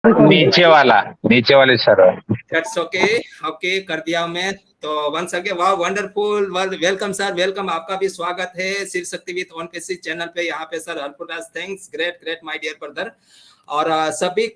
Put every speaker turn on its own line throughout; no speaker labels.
नीचे वाले server.
That's okay. Okay कर दिया मैं। तो वंस अगेन वाह वंडरफुल वेलकम सर, वेलकम। आपका भी स्वागत है Shiv Shakti with own Pesi channel पे। यहाँ पे sir Harpuraj thanks, great great my dear brother. और सभी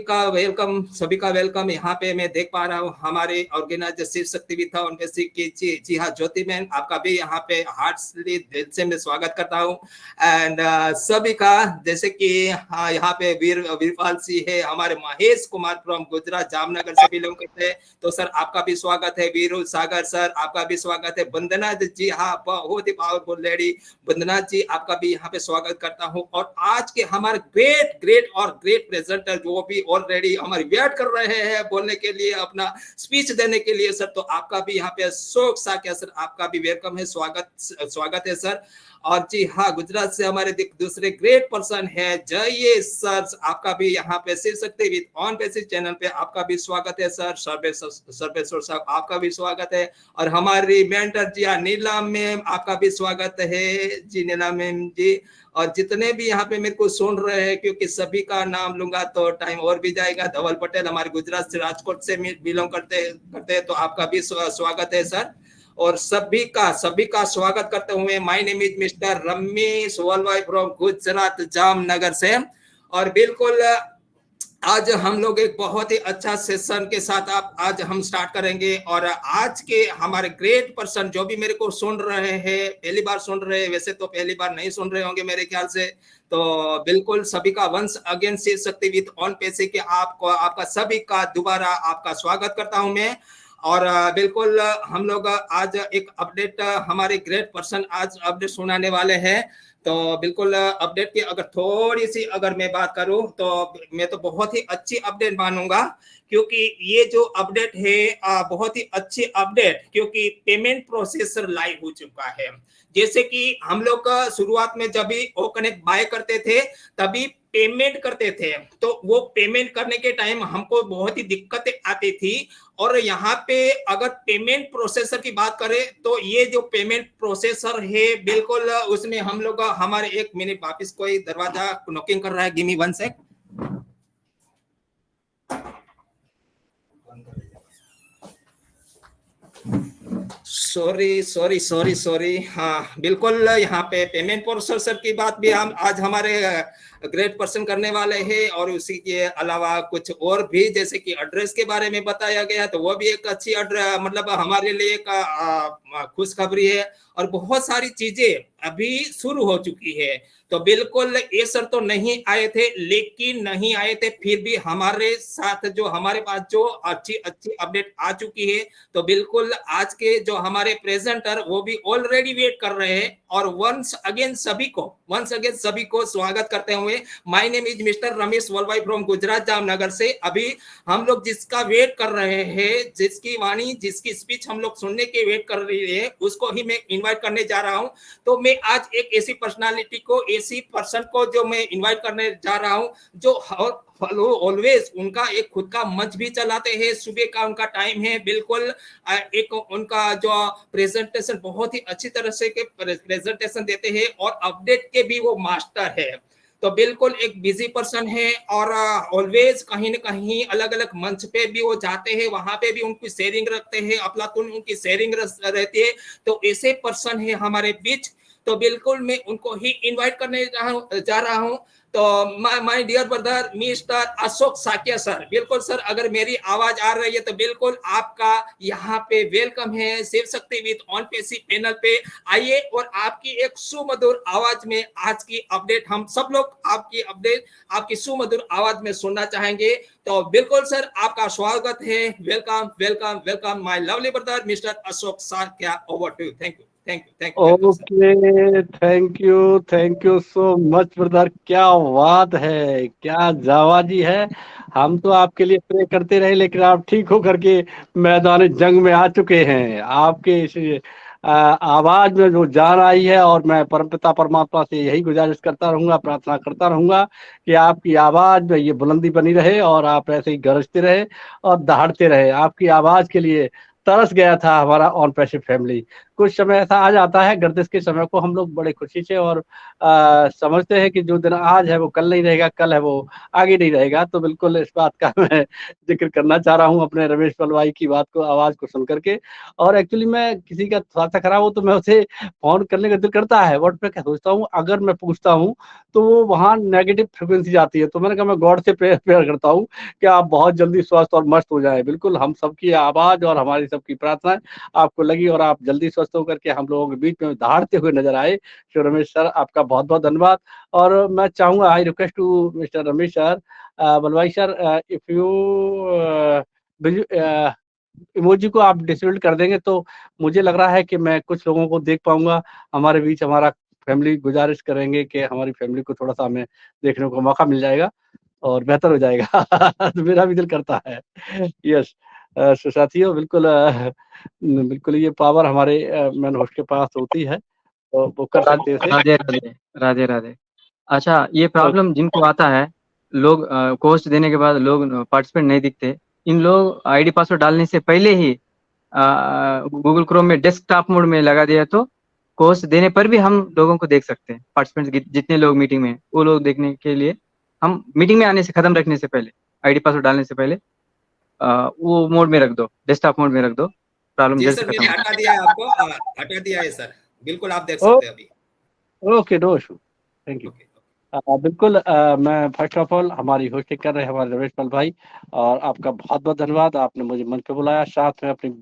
का वेलकम। यहाँ पे मैं देख पा रहा हूँ हमारे organiser Shiv Shakti with own पेसी की जी हाँ ज्योति मैन, आपका भी यहाँ पे हार्टली दिल से मैं स्वागत करता हूँ। एंड सभी का जैसे कि हाँ यहाँ पे वीरपाल सिंह है, हमारे महेश कुमार फ्रॉम गुजरात जामनगर से बिलोंग करते हैं, तो सर आपका भी स्वागत है। वीरू सागर सर आपका भी स्वागत है। वंदना जी हाँ बहुत ही पावरफुल लेडी, वंदना जी आपका भी यहाँ पे स्वागत करता हूँ। और आज के हमारे ग्रेट ग्रेट और ग्रेट प्रेजेंटर जो भी ऑलरेडी हमारी वेट कर रहे हैं बोलने के लिए, अपना स्पीच देने के लिए सर, तो आपका भी यहाँ पे अशोक साकिया सर आपका भी वेलकम है, स्वागत है सर। और जी हाँ गुजरात से हमारे दूसरे ग्रेट पर्सन है जय सर, आपका भी यहाँ पे Shiv Shakti with on basis channel पे आपका भी स्वागत है सर। सर्वेश्वर साहब आपका भी स्वागत है। और हमारी मेंटर जी नीला मैम आपका भी स्वागत है जी, नीला मैम जी। और जितने भी यहाँ पे मेरे को सुन रहे हैं, क्योंकि सभी का नाम लूंगा तो टाइम और भी जाएगा। धवल पटेल हमारे गुजरात से राजकोट से बिलोंग करते हैं, तो आपका भी स्वागत है सर। और सभी का स्वागत करते हुए my name is mister Ramesh Valvai from Gujarat Jamnagar से। और बिल्कुल आज हम लोग एक बहुत ही अच्छा सेशन के साथ आज हम स्टार्ट करेंगे। और आज के हमारे ग्रेट पर्सन जो भी मेरे को सुन रहे हैं, पहली बार सुन रहे हैं, वैसे तो पहली बार नहीं सुन रहे होंगे मेरे ख्याल से, तो बिल्कुल सभी का once again Shiv Shakti with on पैसे के आपका सभी का दोबारा आपका स्वागत करता हूं मैं। और बिल्कुल हम लोग आज एक अपडेट हमारे ग्रेट पर्सन आज अपडेट सुनाने वाले हैं। तो बिल्कुल अपडेट की अगर थोड़ी सी अगर मैं बात करूं तो मैं तो बहुत ही अच्छी अपडेट मानूंगा, क्योंकि ये जो अपडेट है बहुत ही अच्छी अपडेट, क्योंकि पेमेंट प्रोसेसर लाइव हो चुका है। जैसे कि हम लोग शुरुआत में जब भी ओ कनेक्ट बाय करते थे तभी पेमेंट करते थे, तो वो पेमेंट करने के टाइम हमको बहुत ही दिक्कतें आती थी। और यहाँ पे अगर पेमेंट प्रोसेसर की बात करें तो ये जो पेमेंट प्रोसेसर है बिल्कुल उसमें हम लोग हमारे एक मिनट वापिस कोई दरवाजा नॉकिंग कर रहा है, give me one sec. Sorry. हाँ बिल्कुल यहाँ पे पेमेंट प्रोसेसर की बात भी हम आज हमारे ग्रेट पर्सन करने वाले हैं। और उसी के अलावा कुछ और भी जैसे कि एड्रेस के बारे में बताया गया, तो वो भी एक अच्छी मतलब हमारे लिए एक खुशखबरी है। और बहुत सारी चीजें अभी शुरू हो चुकी है, तो बिल्कुल ये सर तो नहीं आए थे, लेकिन नहीं आए थे फिर भी हमारे साथ जो हमारे पास जो अच्छी अपडेट आ चुकी है, तो बिल्कुल आज के जो हमारे प्रेजेंटर वो भी ऑलरेडी वेट कर रहे हैं। और वंस अगेन सभी को स्वागत करते हुए my name is mister Ramesh Valvai from Gujarat Jamnagar से। अभी हम लोग जिसका वेट कर रहे हैं, जिसकी वाणी जिसकी स्पीच हम लोग सुनने के वेट कर रहे हैं, उसको ही मैं इन्वाइट करने जा रहा हूं। तो मैं आज एक ऐसी पर्सनालिटी को, ऐसी पर्सन को जो मैं इन्वाइट करने जा रहा हूं, जो ऑलवेज उनका एक खुद का मंच भी चलाते हैं, सुबह का उनका टाइम है। बिल्कुल एक उनका जो प्रेजेंटेशन बहुत ही अच्छी तरह से के प्रेजेंटेशन देते हैं, और अपडेट के भी वो मास्टर है। तो बिल्कुल एक बिजी पर्सन है, और ऑलवेज कहीं ना कहीं अलग अलग मंच पे भी वो जाते हैं, वहां पे भी उनकी शेयरिंग रखते हैं, अफलातून उनकी शेयरिंग रहती है। तो ऐसे पर्सन है हमारे बीच, तो बिल्कुल मैं उनको ही इनवाइट करने जा रहा हूं। तो my dear brother mister Ashok Sakiya sir, बिल्कुल सर अगर मेरी आवाज आ रही है तो बिल्कुल आपका यहाँ पे वेलकम है Shiv Shakti with on Pesi panel पे। आइए और आपकी एक सुमधुर आवाज में आज की अपडेट हम सब लोग आपकी अपडेट आपकी सुमधुर आवाज में सुनना चाहेंगे। तो बिल्कुल सर आपका स्वागत है, welcome welcome welcome my lovely brother mister Ashok Sakiya, over to you. Thank you
okay, thank you so much brother. क्या बात है, क्या जावाजी है। हम तो आपके लिए प्रे करते रहे, लेकिन आप ठीक हो करके मैदान जंग में आ चुके हैं। आपके इस आवाज में जो जान आई है, और मैं परमपिता परमात्मा से यही गुजारिश करता रहूंगा, प्रार्थना करता रहूंगा कि आपकी आवाज में ये बुलंदी बनी रहे, और आप ऐसे ही गरजते रहे और दहाड़ते रहे। आपकी आवाज के लिए तरस गया था हमारा ऑन पैसिव फैमिली। कुछ समय ऐसा आ जाता है, गर्दिश के समय को हम लोग बड़े खुशी से और समझते हैं कि जो दिन आज है वो कल नहीं रहेगा, कल है वो आगे नहीं रहेगा। तो बिल्कुल इस बात का मैं ज़िक्र करना चाह रहा हूँ अपने रमेश पलवाई की बात को, आवाज़ को सुन कर के। और एक्चुअली मैं किसी का स्वास्थ्य खराब हो तो मैं उसे फ़ोन करने का दिल करता है, बट मैं क्या सोचता हूँ, अगर मैं पूछता हूँ तो वो वहाँ नेगेटिव फ्रीक्वेंसी जाती है। तो मैंने कहा मैं गॉड से प्रेयर करता हूँ कि आप बहुत जल्दी स्वस्थ और मस्त हो जाएँ। बिल्कुल हम सबकी आवाज़ और हमारी सबकी प्रार्थनाएँ आपको लगी और आप जल्दी स्वस्थ होकर के हम लोगों के बीच में दहाड़ते हुए नज़र आए। श्री रमेश सर, आपका बहुत-बहुत धन्यवाद। और मैं चाहूँगा, I request to mister Ramesh sir, Balvai sir, if you will emoji को आप डिसेबल कर देंगे तो मुझे लग रहा है कि मैं कुछ लोगों को देख पाऊँगा। हमारे बीच हमारा फैमिली गुज़ारिश करेंगे कि हमारी फैमिली को थोड़ा-सा हमें देखने को मौका मिल जाएगा और बेहतर हो जाएगा। तो मेरा भी दिल करता है। यस। सो साथियों, बिल्कुल बिल्कुल ये पावर हमारे मेन होस्ट के पास होती है, तो वो कर सकते हैं इसे।
राधे राधे, राधे राधे। अच्छा, ये
ओके।
प्रॉब्लम जिनको आता है, लोग कोस्ट देने के बाद लोग पार्टिसिपेंट नहीं दिखते, इन लोग आईडी पासवर्ड डालने से पहले ही गूगल क्रोम में डेस्कटॉप मोड में लगा दिया तो कोस्ट देने पर भी हम लोगों को देख सकते हैं। पार्टिसिपेंट्स जितने लोग मीटिंग में हैं, वो लोग देखने के लिए हम मीटिंग में आने से खत्म रखने से पहले, आईडी पासवर्ड डालने से पहले वो मोड में रख दो, डेस्कटॉप मोड में रख दो, प्रॉब्लम
जी
जल्द से
सर,
खत्म
मैंने
हो।
हटा दिया है आपको, हटा दिया है सर, बिल्कुल आप देख
ओ
सकते हैं अभी।
Okay, no issue. Thank you.
Okay.
बिल्कुल, मैं फर्स्ट ऑफ ऑल हमारी होस्टिंग कर रहे हैं हमारे रमेश पाल भाई, और आपका बहुत-बहुत धन्यवाद। आपने मुझे मंच पे बुलाया, साथ में अपनी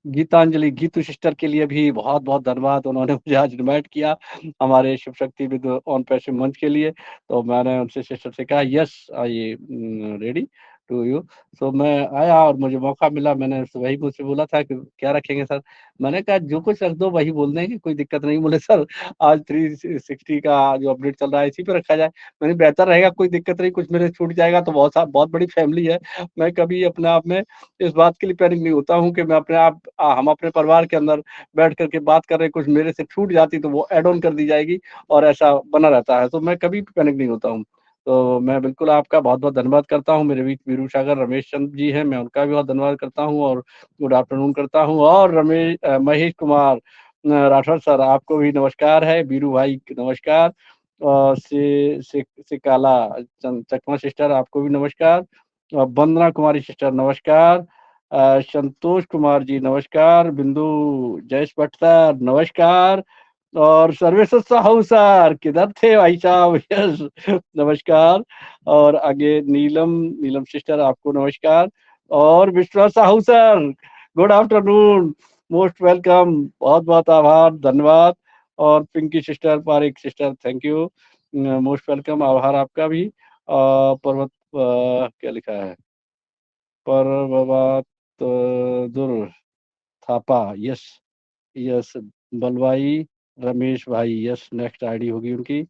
गीतांजलि गीतू सिस्टर के लिए भी बहुत-बहुत धन्यवाद। उन्होंने मुझे आज इनवाइट किया हमारे Shiv Shakti with on passive मंच के लिए। तो मैंने उनसे सिस्टर से कहा yes, I ready to you. So मैं आया और मुझे मौका मिला। मैंने वही मुझसे बोला था कि क्या रखेंगे सर? मैंने कहा जो कुछ रख दो वही बोल देंगे, कोई दिक्कत नहीं। बोले सर आज 360 का जो अपडेट चल रहा है इसी पे रखा जाए। मैंने बेहतर रहेगा, कोई दिक्कत नहीं, कुछ मेरे छूट जाएगा तो बहुत बड़ी फैमिली है। मैं कभी अपने आप में इस बात के लिए पैनिक नहीं होता हूँ कि मैं अपने आप हम अपने परिवार के अंदर बैठ कर के बात कर रहे हैं, कुछ मेरे से छूट जाती तो वो ऐड ऑन कर दी जाएगी और ऐसा बना रहता है। तो मैं कभी भी पैनिक नहीं होता हूँ। तो मैं बिल्कुल आपका बहुत-बहुत धन्यवाद करता हूँ। मेरे बीच वीरू सागर रमेश चंद्र जी हैं, मैं उनका भी बहुत धन्यवाद करता हूँ और गुड आफ्टरनून करता हूँ। और महेश कुमार राठौर सर, आपको भी नमस्कार है। बीरू भाई नमस्कार। और से काला चकमा सिस्टर, आपको भी नमस्कार। वंदना कुमारी सिस्टर नमस्कार। संतोष कुमार जी नमस्कार। बिंदु जयेश भट्ट सर नमस्कार। और सर्वेश्वर साहू सर, किधर थे भाई साहब? यस, नमस्कार। और आगे नीलम सिस्टर, आपको नमस्कार। और Vishwas Sahu sir, good afternoon, most welcome, बहुत-बहुत आभार, धन्यवाद। और Pinky sister, Pareek sister, thank you, most welcome, आभार आपका भी। पर्वत क्या लिखा है? पर्वत दुर Thapa, yes, yes, Balwai Ramesh bhai, yes, next ID होगी उनकी।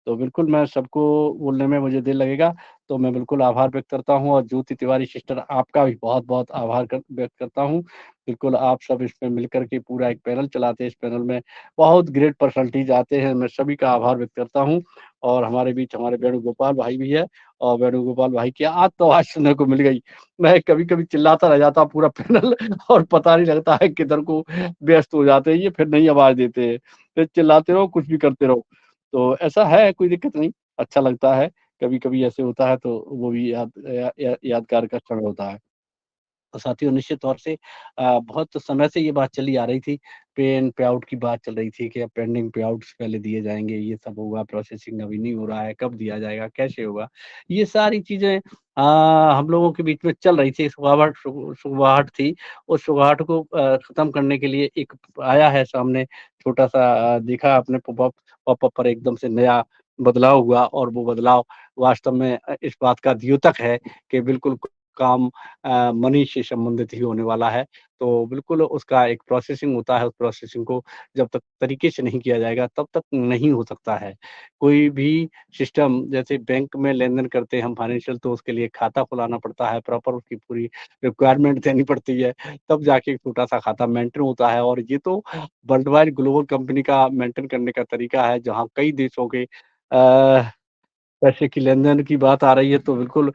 तो बिल्कुल मैं सबको बोलने में मुझे देर लगेगा, तो मैं बिल्कुल आभार व्यक्त करता हूँ। और ज्योति तिवारी सिस्टर, आपका भी बहुत-बहुत आभार व्यक्त करता हूँ। बिल्कुल आप सब इसमें मिलकर के पूरा एक पैनल चलाते हैं, इस पैनल में बहुत ग्रेट पर्सनैलिटीज़ आते हैं, मैं सभी का आभार व्यक्त करता हूँ। और हमारे बीच हमारे वेणुगोपाल भाई भी है, और वेणुगोपाल भाई की आज तो आवाज़ सुनने को मिल गई। मैं कभी-कभी चिल्लाता रह जाता पूरा पैनल और पता नहीं लगता है किधर को व्यस्त हो जाते हैं ये, फिर नई आवाज़ देते हैं। फिर चिल्लाते रहो, कुछ भी करते रहो। तो ऐसा है, कोई दिक्कत नहीं, अच्छा लगता है। कभी-कभी ऐसे होता है तो वो भी यादगार का क्षण होता है। और साथियों, निश्चित तौर से बहुत समय से ये बात चली आ रही थी, पे इन पे आउट की बात चल रही थी कि अब पेंडिंग पे आउट्स पहले दिए जाएँगे, ये सब होगा, प्रोसेसिंग अभी नहीं हो रहा है, कब दिया जाएगा, कैसे होगा? ये सारी चीज़ें हम लोगों के बीच में चल रही थी, सुगबुगाहट थी। उस सुगबुगाहट को खत्म करने के लिए एक आया है सामने छोटा-सा, देखा आपने पॉपअप पर एकदम से नया बदलाव हुआ, और वो बदलाव वास्तव में इस बात का द्योतक है कि बिल्कुल काम मनी से संबंधित ही होने वाला है। तो बिल्कुल उसका एक प्रोसेसिंग होता है, उस प्रोसेसिंग को जब तक तरीके से नहीं किया जाएगा तब तक नहीं हो सकता है। कोई भी सिस्टम, जैसे बैंक में लेन-देन करते हैं हम फाइनेंशियल, तो उसके लिए खाता खुलाना पड़ता है, प्रॉपर उसकी पूरी रिक्वायरमेंट देनी पड़ती है, तब जाके एक छोटा-सा खाता मेंटेन होता है। और ये तो वर्ल्ड वाइड ग्लोबल कंपनी का मेंटेन करने का तरीका है, जहाँ कई देशों के पैसे की लेन-देन की बात आ रही है तो बिल्कुल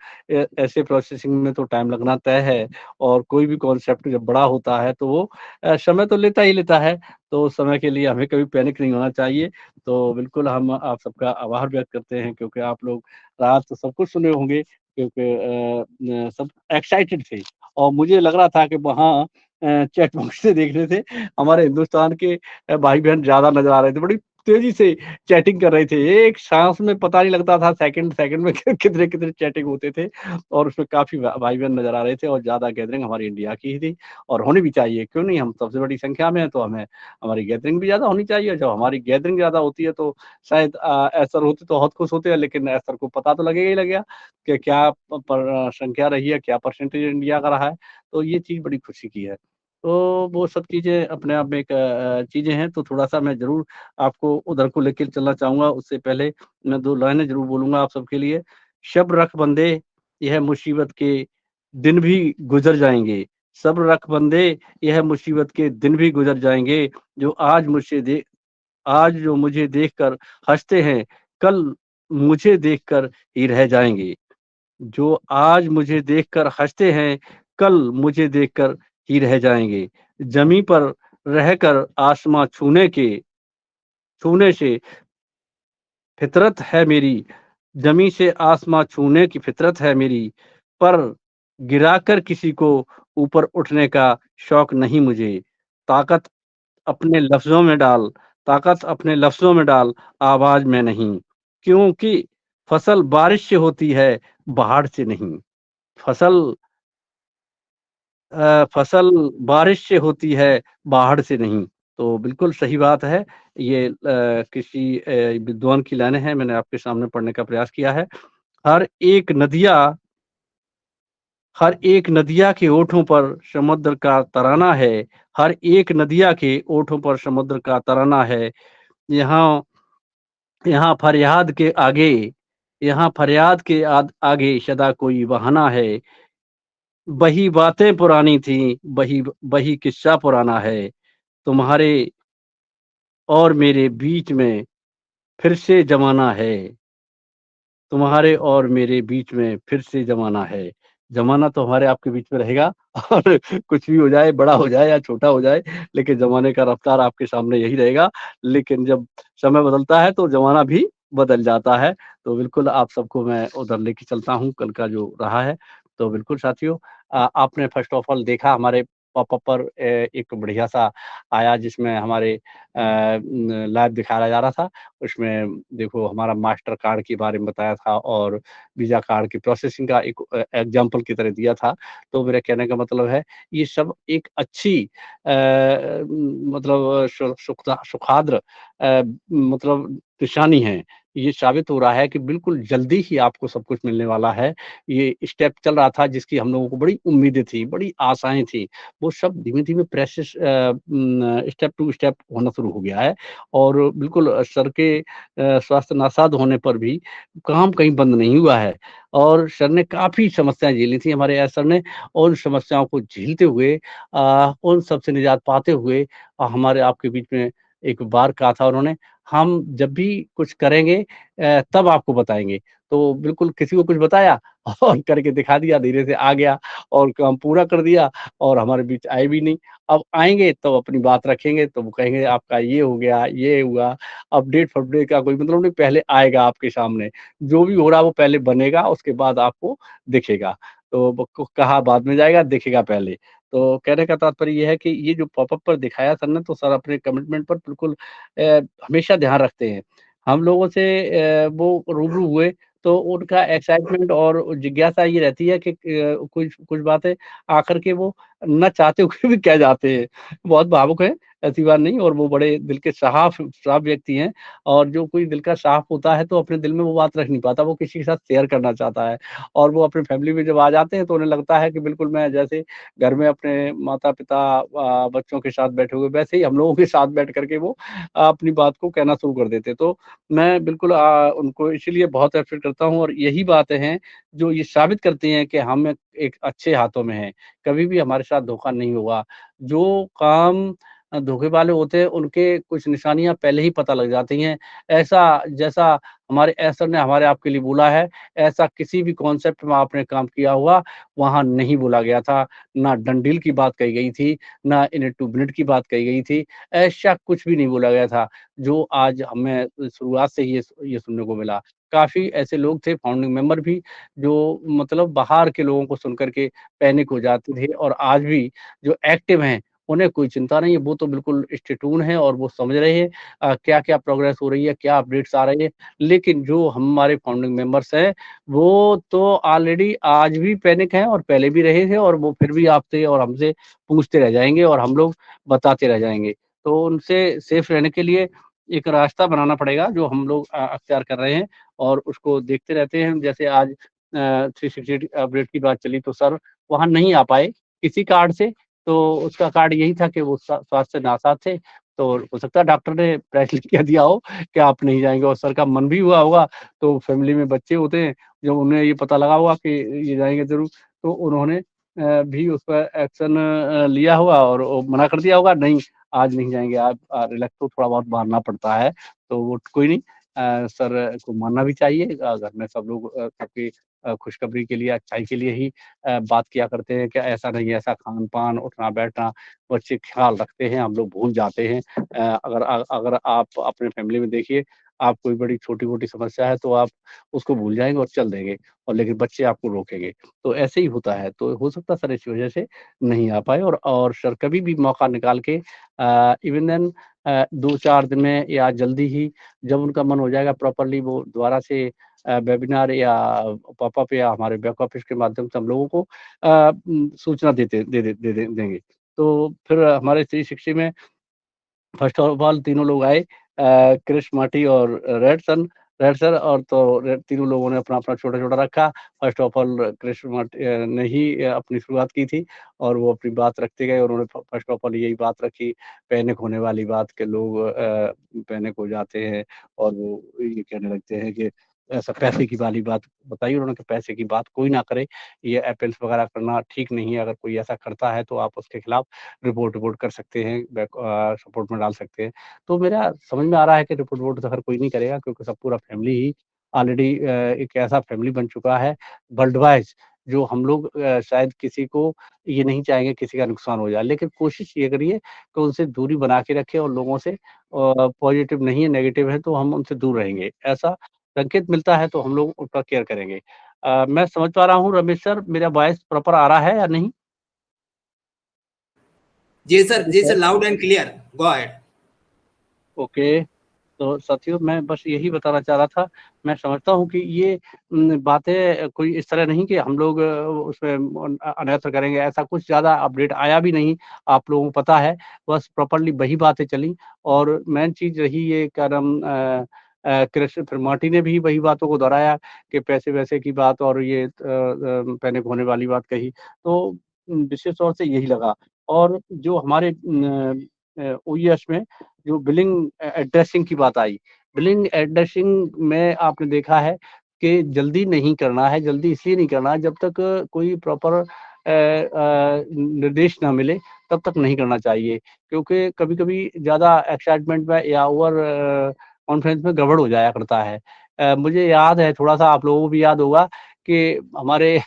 ऐसे प्रोसेसिंग में तो टाइम लगना तय है और कोई भी कॉन्सेप्ट जब बड़ा होता है तो वो समय तो लेता ही लेता है, तो उस समय के लिए हमें कभी पैनिक नहीं होना चाहिए। तो बिल्कुल हम आप सबका आभार व्यक्त करते हैं क्योंकि आप लोग रात को सब कुछ सुने होंगे क्योंकि सब एक्साइटेड थे और मुझे लग रहा था कि वहाँ चैट बॉक्स से देख रहे थे, हमारे हिंदुस्तान के भाई-बहन ज़्यादा नज़र आ रहे थे, बड़ी तेज़ी से चैटिंग कर रहे थे। एक साँस में पता नहीं लगता था सेकंड में कितने-कितने चैटिंग होते थे और उसमें काफ़ी भाई-बहन नज़र आ रहे थे और ज़्यादा गैदरिंग हमारी इंडिया की ही थी और होनी भी चाहिए, क्यों नहीं? हम सबसे बड़ी संख्या में हैं तो हमें हमारी गैदरिंग भी ज़्यादा होनी चाहिए। जब हमारी गैदरिंग ज़्यादा होती है तो शायद ऐसर होते तो बहुत खुश होते हैं लेकिन ऐसर को पता तो लगेगा ही लगेगा कि क्या संख्या रही है, क्या परसेंटेज इंडिया का रहा है, तो ये चीज़ बड़ी खुशी की है। तो वो सब चीज़ें अपने आप में एक चीज़ें हैं तो थोड़ा-सा मैं ज़रूर आपको उधर को लेके चलना चाहूँगा, उससे पहले मैं 2 लाइनें ज़रूर बोलूँगा आप सबके लिए। सब्र रख बंदे, यह मुसीबत के दिन भी गुज़र जाएँगे। सब्र रख बंदे, यह मुसीबत के दिन भी गुज़र जाएँगे। जो आज जो मुझे देखकर हँसते हैं, कल मुझे देखकर ही रह जाएँगे। जो आज मुझे देखकर हँसते हैं, कल मुझे देखकर ही रह जाएँगे। ज़मीं पर रहकर आसमाँ छूने से फितरत है मेरी, ज़मीं से आसमाँ छूने की फितरत है मेरी, पर गिराकर किसी को ऊपर उठने का शौक नहीं मुझे। ताकत अपने लफ्ज़ों में डाल ताकत अपने लफ्ज़ों में डाल, आवाज़ में नहीं। क्योंकि फसल बारिश से होती है, बाढ़ से नहीं। फसल फसल बारिश से होती है, बाढ़ से नहीं। तो बिल्कुल सही बात है। ये किसी विद्वान की लाइनें हैं, मैंने आपके सामने पढ़ने का प्रयास किया है। हर एक नदिया हर एक नदिया के ओठों पर समुद्र का तराना है, हर एक नदिया के ओठों पर समुद्र का तराना है। यहाँ यहाँ फरियाद के आगे यहाँ फरियाद के आगे सदा कोई बहाना है। वही बातें पुरानी थीं, वही किस्सा पुराना है। तुम्हारे और मेरे बीच में फिर से ज़माना है। तुम्हारे और मेरे बीच में फिर से ज़माना है। ज़माना तो हमारे आपके बीच में रहेगा और कुछ भी हो जाए, बड़ा हो जाए या छोटा हो जाए, लेकिन ज़माने का रफ्तार आपके सामने यही रहेगा। लेकिन जब समय बदलता है, तो ज़माना भी बदल जाता है। तो बिल्कुल आप सबको मैं उधर लेके चलता हूँ, कल का जो रहा है। तो बिल्कुल साथियों आपने फ़र्स्ट ऑफ ऑल देखा हमारे पॉपअप पर एक बढ़िया-सा आया जिसमें हमारे लाइव दिखाया जा रहा था। उसमें देखो हमारा मास्टर कार्ड के बारे में बताया था और वीज़ा कार्ड की प्रोसेसिंग का एक एग्ज़ाम्पल की तरह दिया था। तो मेरे कहने का मतलब है ये सब एक अच्छी मतलब सुखाद्र मतलब निशानी है। ये साबित हो रहा है कि बिल्कुल जल्दी ही आपको सब कुछ मिलने वाला है। ये स्टेप चल रहा था जिसकी हम लोगों को बड़ी उम्मीदें थी, बड़ी आशाएँ थी। वो सब धीमे-धीमे स्टेप टू स्टेप होना शुरू हो गया है और बिल्कुल सर के स्वास्थ्य नासाज होने पर भी काम कहीं बंद नहीं हुआ है और सर ने काफ़ी समस्याएँ झेली थी हमारे सर ने और उन समस्याओं को झेलते हुए उन सब से निजात पाते हुए हमारे आपके बीच में एक बार कहा था उन्होंने, हम जब भी कुछ करेंगे तब आपको बताएँगे। तो बिल्कुल किसी को कुछ बताया और करके दिखा दिया, धीरे से आ गया और काम पूरा कर दिया और हमारे बीच आए भी नहीं। अब आएँगे तो अपनी बात रखेंगे, तो वो कहेंगे आपका ये हो गया, ये हुआ। अपडेट-फपडेट का कोई मतलब नहीं, पहले आएगा आपके सामने। जो भी हो रहा है वो पहले बनेगा, उसके बाद आपको दिखेगा। तो ब क कहा बाद में जाएगा, दिखेगा पहले। तो कहने का तात्पर्य ये है कि ये जो पॉपअप पर दिखाया सर ने, तो सर अपने कमिटमेंट पर बिल्कुल हमेशा ध्यान रखते हैं। हम लोगों से वो रूबरू हुए, तो उनका एक्साइटमेंट और जिज्ञासा ये रहती है कि कुछ कुछ बातें आकर के वो ना चाहते हुए भी कह जाते हैं। बहुत भावुक हैं, ऐसी बात नहीं और वो बड़े दिल के साफ साफ व्यक्ति हैं और जो कोई दिल का साफ होता है तो अपने दिल में वो बात रख नहीं पाता, वो किसी के साथ शेयर करना चाहता है और वो अपनी फैमिली में जब आ जाते हैं तो उन्हें लगता है कि बिल्कुल मैं जैसे घर में अपने माता-पिता बच्चों के साथ बैठे हुए वैसे ही हम लोगों के साथ बैठ कर के वो अपनी बात को कहना शुरू कर देते। तो मैं बिल्कुल उनको इसीलिए बहुत एप्रिशिएट करता हूँ और यही बातें हैं जो ये साबित करती हैं कि हम एक अच्छे हाथों में हैं। कभी भी हमारे साथ धोखा नहीं हुआ। जो काम धोखे वाले होते हैं, उनके कुछ निशानियाँ पहले ही पता लग जाती हैं। ऐसा जैसा हमारे एसर ने हमारे आपके लिए बोला है, ऐसा किसी भी कॉन्सेप्ट में आपने काम किया हुआ, वहाँ नहीं बोला गया था। ना डन डील की बात कही गई थी, ना in it to win it की बात कही गई थी। ऐसा कुछ भी नहीं बोला गया था, जो आज हमें शुरुआत से ही ये सुनने को मिला। काफ़ी ऐसे लोग थे, फाउंडिंग मेंबर भी, जो मतलब बाहर के लोगों को सुन कर के पैनिक हो जाते थे, और आज भी जो एक्टिव हैं, उन्हें कोई चिंता नहीं है, वो तो बिल्कुल स्टे ट्यून हैं और वो समझ रहे हैं क्या-क्या प्रोग्रेस हो रही है, क्या अपडेट्स आ रही है। लेकिन जो हमारे फाउंडिंग मेंबर्स हैं, वो तो ऑलरेडी आज भी पैनिक हैं और पहले भी रहे थे, और वो फिर भी आपसे और हमसे पूछते रह जाएँगे और हम लोग बताते रह जाएँगे। तो उनसे सेफ रहने के लिए एक रास्ता बनाना पड़ेगा, जो हम लोग अख्तियार कर रहे हैं और उसको देखते रहते हैं। जैसे आज 360 अपडेट की बात चली, तो सर वहाँ नहीं आ पाए किसी कार्ड से, तो उसका कार्ड यही था कि वो स्वास्थ्य से नासाज थे, तो हो सकता है डॉक्टर ने प्रेस लिख के दिया हो कि आप नहीं जाएँगे, और सर का मन भी हुआ होगा, तो फैमिली में बच्चे होते हैं, जब उन्हें ये पता लगा होगा कि ये जाएँगे ज़रूर, तो उन्होंने भी उस पर एक्शन लिया होगा और वो मना कर दिया होगा, नहीं आज नहीं जाएँगे आप, रिलैक्स तो थोड़ा बहुत मानना पड़ता है, तो वो कोई नहीं, सर को मानना भी चाहिए। घर में सब लोग सबकी खुशखबरी के लिए, अच्छाई के लिए ही बात किया करते हैं कि ऐसा नहीं है, ऐसा खान-पान, उठना-बैठना, बच्चे ख़्याल रखते हैं, हम लोग भूल जाते हैं। अगर आप अपने फैमिली में देखिए, आप कोई बड़ी छोटी-मोटी समस्या है तो आप उसको भूल जाएँगे और चल देंगे, और लेकिन बच्चे आपको रोकेंगे। तो ऐसे ही होता है, तो हो सकता है सर इस वज़ह से नहीं आ पाए, और सर कभी भी मौका निकाल के इवन देन 2-4 दिन में या जल्दी ही, जब उनका मन हो जाएगा प्रॉपर्ली, वो दोबारा से वेबिनार या पॉपअप या हमारे बैक ऑफिस के माध्यम से हम लोगों को सूचना देते दे दे दे दे देंगे। तो फिर हमारे 360 में फर्स्ट ऑफ ऑल तीनों लोग आए, क्रिश, मार्टी और रेड सर, और तो रेड तीनों लोगों ने अपना-अपना छोटा-छोटा रखा। फर्स्ट ऑफ ऑल क्रिश ने ही अपनी शुरुआत की थी, और वो अपनी बात रखते गए, उन्होंने फर्स्ट ऑफ ऑल यही बात रखी, पैनिक होने वाली बात, कि लोग पैनिक हो जाते हैं और वो ये कहने लगते हैं कि ऐसा पैसे की वाली बात बताई उन्होंने, कि पैसे की बात कोई ना करे, ये अपील्स वगैरह करना ठीक नहीं है, अगर कोई ऐसा करता है तो आप उसके खिलाफ रिपोर्ट कर सकते हैं, सपोर्ट में डाल सकते हैं। तो मेरा समझ में आ रहा है कि रिपोर्ट तो हर कोई नहीं करेगा, क्योंकि सब पूरा फैमिली ही ऑलरेडी एक ऐसा फैमिली बन चुका है वर्ल्ड वाइज़, जो हम लोग शायद किसी को ये नहीं चाहेंगे किसी का नुकसान हो जाए। लेकिन कोशिश ये करिए कि उनसे दूरी बना के रखें, और लोगों से पॉज़िटिव नहीं है, नेगेटिव है तो हम उनसे दूर रहेंगे। ऐसा संकेत मिलता है तो हम लोग उनका केयर करेंगे। मैं समझ पा रहा हूँ रमेश सर, मेरा वॉइस प्रॉपर आ रहा है या नहीं?
जी sir, loud and clear, go ahead.
Okay. तो साथियों, मैं बस यही बताना चाह रहा था, मैं समझता हूँ कि ये बातें कोई इस तरह नहीं कि हम लोग उसमें अन्यथा करेंगे, ऐसा कुछ ज़्यादा अपडेट आया भी नहीं, आप लोगों को पता है, बस प्रॉपर्ली वही बातें चली, और मेन चीज़ रही ये क्या नाम कृष्ण फिर मार्टी ने भी वही बातों को दोहराया कि पैसे-वैसे की बात, और ये पैनिक होने वाली बात कही, तो विशेष तौर से यही लगा। और जो हमारे ओईएस में जो बिलिंग एड्रेसिंग की बात आई, बिलिंग एड्रेसिंग में आपने देखा है कि जल्दी नहीं करना है, जल्दी इसलिए नहीं करना है जब तक कोई प्रॉपर निर्देश ना मिले, तब तक नहीं करना चाहिए। क्योंकि कभी-कभी ज़्यादा एक्साइटमेंट में या ओवर कॉन्फिडेंस में गड़बड़ हो जाया करता है। मुझे याद है, थोड़ा-सा आप लोगों को भी याद होगा कि हमारे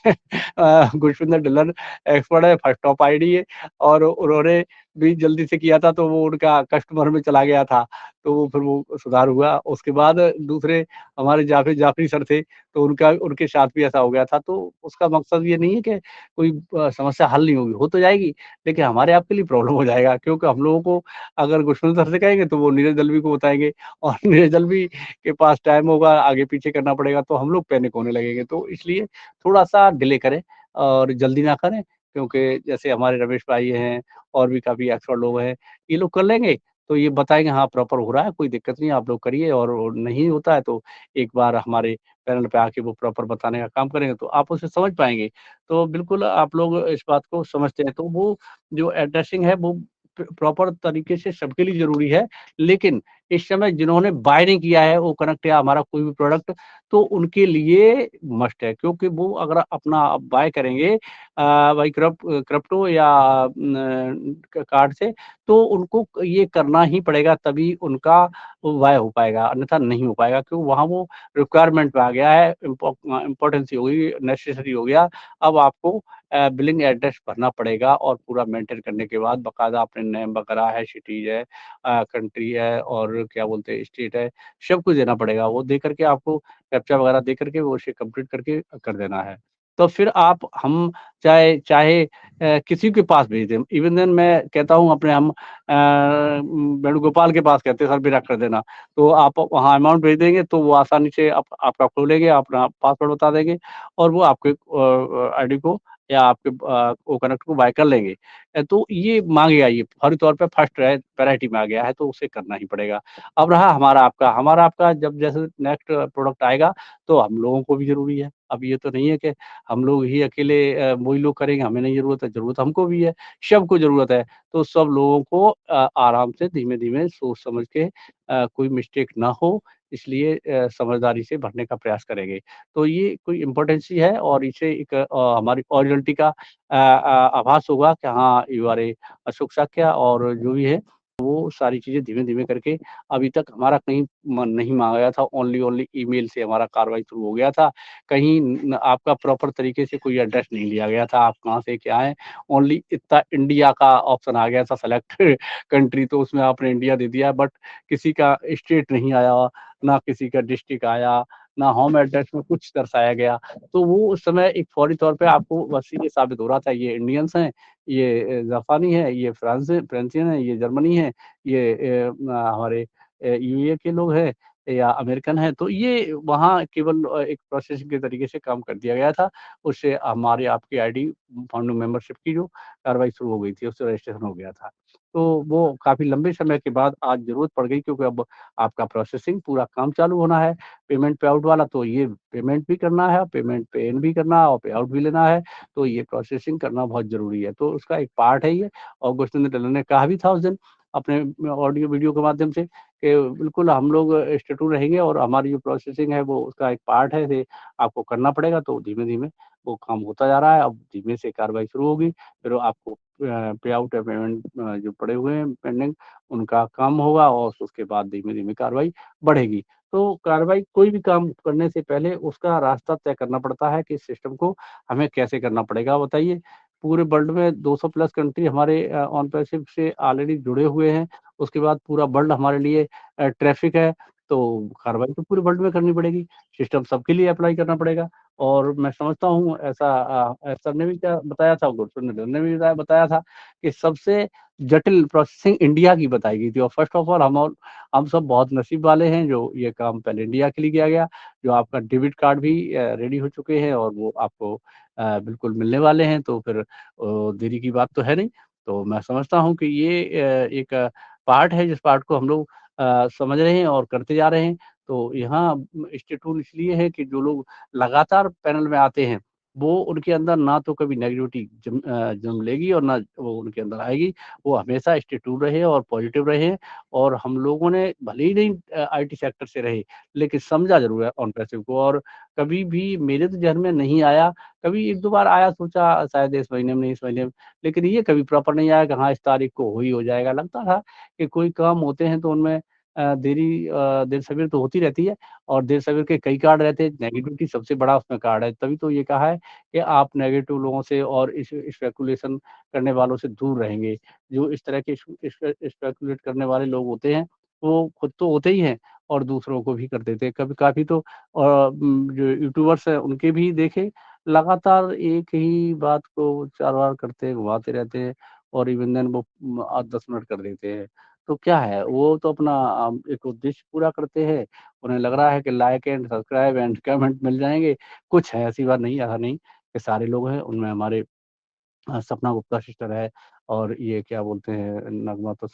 गुरविंदर ढिल्लन एक्सपर्ट है, फर्स्ट टॉप आईडी है, और उन्होंने भी जल्दी से किया था, तो वो उनका कस्टमर में चला गया था, तो वो फिर वो सुधार हुआ। उसके बाद दूसरे हमारे जाफ़री सर थे, तो उनके साथ भी ऐसा हो गया था। तो उसका मकसद ये नहीं है कि कोई समस्या हल नहीं होगी, हो तो जाएगी, लेकिन हमारे आपके लिए प्रॉब्लम हो जाएगा, क्योंकि हम लोगों को अगर गुरविंदर सर से कहेंगे, तो वो नीरज दलवी को बताएँगे, और नीरज दलवी के पास टाइम होगा, आगे-पीछे करना पड़ेगा, तो हम लोग पैनिक होने लगेंगे। तो इसलिए थोड़ा-सा डिले करें और जल्दी ना करें, क्योंकि जैसे हमारे रमेश भाई हैं, और भी काफ़ी एक्सपर्ट लोग हैं, ये लोग कर लेंगे, तो ये बताएँगे हाँ, प्रॉपर हो रहा है, कोई दिक्कत नहीं है, आप लोग करिए, और वो नहीं होता है तो एक बार हमारे पैनल पे आके वो प्रॉपर बताने का काम करेंगे, तो आप उसे समझ पाएँगे। तो बिल्कुल आप लोग इस बात को समझते हैं, तो वो जो एड्रेसिंग है, वो प्रॉपर तरीके से सबके लिए ज़रूरी है, लेकिन इस समय जिन्होंने बाय नहीं किया है वो कनेक्ट या हमारा कोई भी प्रोडक्ट, तो उनके लिए मस्ट है, क्योंकि वो अगर अपना बाय करेंगे भाई क्रिप्टो या कार्ड से, तो उनको ये करना ही पड़ेगा, तभी उनका वाय हो पाएगा, अन्यथा नहीं हो पाएगा, क्योंकि वहाँ वो रिक्वायरमेंट में आ गया है, इम्पोर्टेंसी हो गई, नेसेसरी हो गया। अब आपको बिलिंग एड्रेस भरना पड़ेगा और पूरा मेंटेन करने के बाद बाकायदा अपने नेम वगैरह है, सिटीज है, कंट्री है और क्या बोलते हैं स्टेट है, सब कुछ देना पड़ेगा। वो दे करके आपको कैप्चा वगैरह दे करके वो उसे कंप्लीट करके कर देना है। तो फिर आप हम चाहे चाहे किसी के पास भेज दें, इवन देन मैं कहता हूँ अपने हम वेणुगोपाल के पास कहते हैं सर मेरा कर देना, तो आप वहाँ अमाउंट भेज देंगे तो वो आसानी से आपका खोलेंगे, अपना पासवर्ड बता देंगे और वो आपके आईडी को या आपके वो कनेक्ट को बाय कर लेंगे। तो ये मांगेगा, ये फौरी तौर पे फर्स्ट प्रायोरिटी में आ गया है, तो उसे करना ही पड़ेगा। अब रहा हमारा आपका जब जैसे नेक्स्ट प्रोडक्ट आएगा तो हम लोगों को भी जरूरी है। अब ये तो नहीं है कि हम लोग ही अकेले वही लोग करेंगे, हमें नहीं जरूरत है, जरूरत हमको भी है, सबको जरूरत है। तो सब लोगों को आराम से धीमे धीमे सोच समझ के कोई मिस्टेक ना हो, इसलिए समझदारी से भरने का प्रयास करेंगे। तो ये कोई इम्पोर्टेंसी है और इसे एक हमारी ओरिजिनलिटी का आभास होगा कि हाँ you R A Ashok Sakya और जो भी है वो सारी चीज़ें धीमे-धीमे करके अभी तक हमारा कहीं मन नहीं माँगा गया था, ओनली ईमेल से हमारा कार्रवाई शुरू हो गया था। कहीं न आपका प्रॉपर तरीके से कोई एड्रेस नहीं लिया गया था, आप कहाँ से क्या हैं, ओनली इतना इंडिया का ऑप्शन आ गया था सेलेक्ट कंट्री, तो उसमें आपने इंडिया दे दिया, बट किसी का स्टेट नहीं आया, ना किसी का डिस्ट्रिक्ट आया, ना होम एड्रेस में कुछ दर्शाया गया। तो वो उस समय एक फौरी तौर पे आपको बस ये साबित हो रहा था ये इंडियंस हैं, ये जापानी है, ये फ्रांसियन है, ये जर्मनी है, ये हमारे यूएई के लोग हैं या अमेरिकन है, तो ये वहाँ केवल एक प्रोसेसिंग के तरीके से काम कर दिया गया था। उससे हमारी आपकी आईडी फाउंडिंग मेंबरशिप की जो कार्रवाई शुरू हो गई थी, उससे रजिस्ट्रेशन हो गया था। तो वो काफ़ी लंबे समय के बाद आज ज़रूरत पड़ गई, क्योंकि अब आपका प्रोसेसिंग पूरा काम चालू होना है, पेमेंट पे आउट वाला, तो ये पेमेंट भी करना है, पेमेंट पे इन भी करना है और पे आउट भी लेना है। तो ये प्रोसेसिंग करना बहुत ज़रूरी है। तो उसका एक पार्ट है ये, और गुरसिंदर टेलर ने कहा भी था उस दिन अपने ऑडियो वीडियो के माध्यम से कि बिल्कुल हम लोग स्टे ट्रू रहेंगे और हमारी जो प्रोसेसिंग है वो उसका एक पार्ट है, इसे आपको करना पड़ेगा। तो धीमे-धीमे वो काम होता जा रहा है, अब धीमे से कार्रवाई शुरू होगी, फिर आपको पे आउट या पेमेंट जो पड़े हुए हैं पेंडिंग, उनका काम होगा और उसके बाद धीमे-धीमे कार्रवाई बढ़ेगी। तो कार्रवाई कोई भी काम करने से पहले उसका रास्ता तय करना पड़ता है कि इस सिस्टम को हमें कैसे करना पड़ेगा, बताइए? पूरे वर्ल्ड में 200 प्लस कंट्री हमारे ऑन पैसिव से ऑलरेडी जुड़े हुए हैं। उसके बाद पूरा वर्ल्ड हमारे लिए ट्रैफ़िक है, तो कार्रवाई तो पूरे वर्ल्ड में करनी पड़ेगी। सिस्टम सबके लिए अप्लाई करना पड़ेगा और मैं समझता हूँ ऐसा सर ने भी क्या बताया था, गुरसुंदर ने भी बताया था कि सबसे जटिल प्रोसेसिंग इंडिया की बताई गई थी और फर्स्ट ऑफ ऑल हम सब बहुत नसीब वाले हैं जो ये काम पहले इंडिया के लिए किया गया। जो आपका डेबिट कार्ड भी रेडी हो चुके हैं और वो आपको बिल्कुल मिलने वाले हैं, तो फिर देरी की बात तो है नहीं। तो मैं समझता हूँ कि ये एक पार्ट है जिस पार्ट को हम लोग समझ रहे हैं और करते जा रहे हैं। तो यहाँ स्टे ट्रू इसलिए है कि जो लोग लगातार पैनल में आते हैं, वो उनके अंदर ना तो कभी नेगेटिविटी जन्म लेगी और ना वो उनके अंदर आएगी। वो हमेशा स्टे ट्रू रहे और पॉजिटिव रहे और हम लोगों ने भले ही नहीं आईटी सेक्टर से रहे, लेकिन समझा ज़रूर है ऑन पैसिव को और कभी भी मेरे तो ज़हन में नहीं आया, कभी 1-2 बार आया, सोचा शायद इस महीने में नहीं, इस महीने में, लेकिन ये कभी प्रॉपर नहीं आया कि हाँ, इस तारीख को हो जाएगा। लगता था कि कोई काम होते हैं तो उनमें देर-सवेर तो होती रहती है और देर-सवेर के कई कार्ड रहते हैं, नेगेटिविटी सबसे बड़ा उसमें कार्ड है। तभी तो ये कहा है कि आप नेगेटिव लोगों से और इस स्पेकुलेशन करने वालों से दूर रहेंगे। जो इस तरह के स्पेकुलेट करने वाले लोग होते हैं, वो खुद तो होते ही हैं और दूसरों को भी कर देते हैं। कभी काफ़ी तो जो यूट्यूबर्स हैं उनके भी देखे, लगातार एक ही बात को 4 बार करते हैं, घुमाते रहते हैं और इवन देन वो 8-10 मिनट कर देते हैं। तो क्या है, वो तो अपना एक उद्देश्य पूरा करते हैं, उन्हें लग रहा है कि like and subscribe and comment मिल जाएँगे। कुछ है, ऐसी बात नहीं, ऐसा नहीं कि सारे लोग हैं, उनमें हमारे सपना गुप्ता सिस्टर है और ये क्या बोलते हैं नगमा तो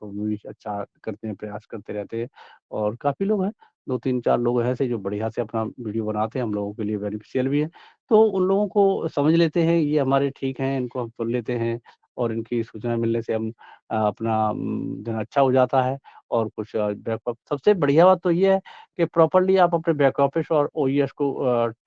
भी अच्छा करते हैं, प्रयास करते रहते हैं और काफ़ी लोग हैं, 2-3-4 लोग हैं ऐसे जो बढ़िया से अपना वीडियो बनाते हैं, हम लोगों के लिए बेनिफिशियल भी है। तो उन लोगों को समझ लेते हैं, ये हमारे ठीक हैं, इनको हम सुन लेते हैं और इनकी सूचना मिलने से हम अपना दिन अच्छा हो जाता है। और कुछ बैकअप सबसे बढ़िया बात तो ये है कि प्रॉपर्ली आप अपने बैक ऑफिस और ओईएस को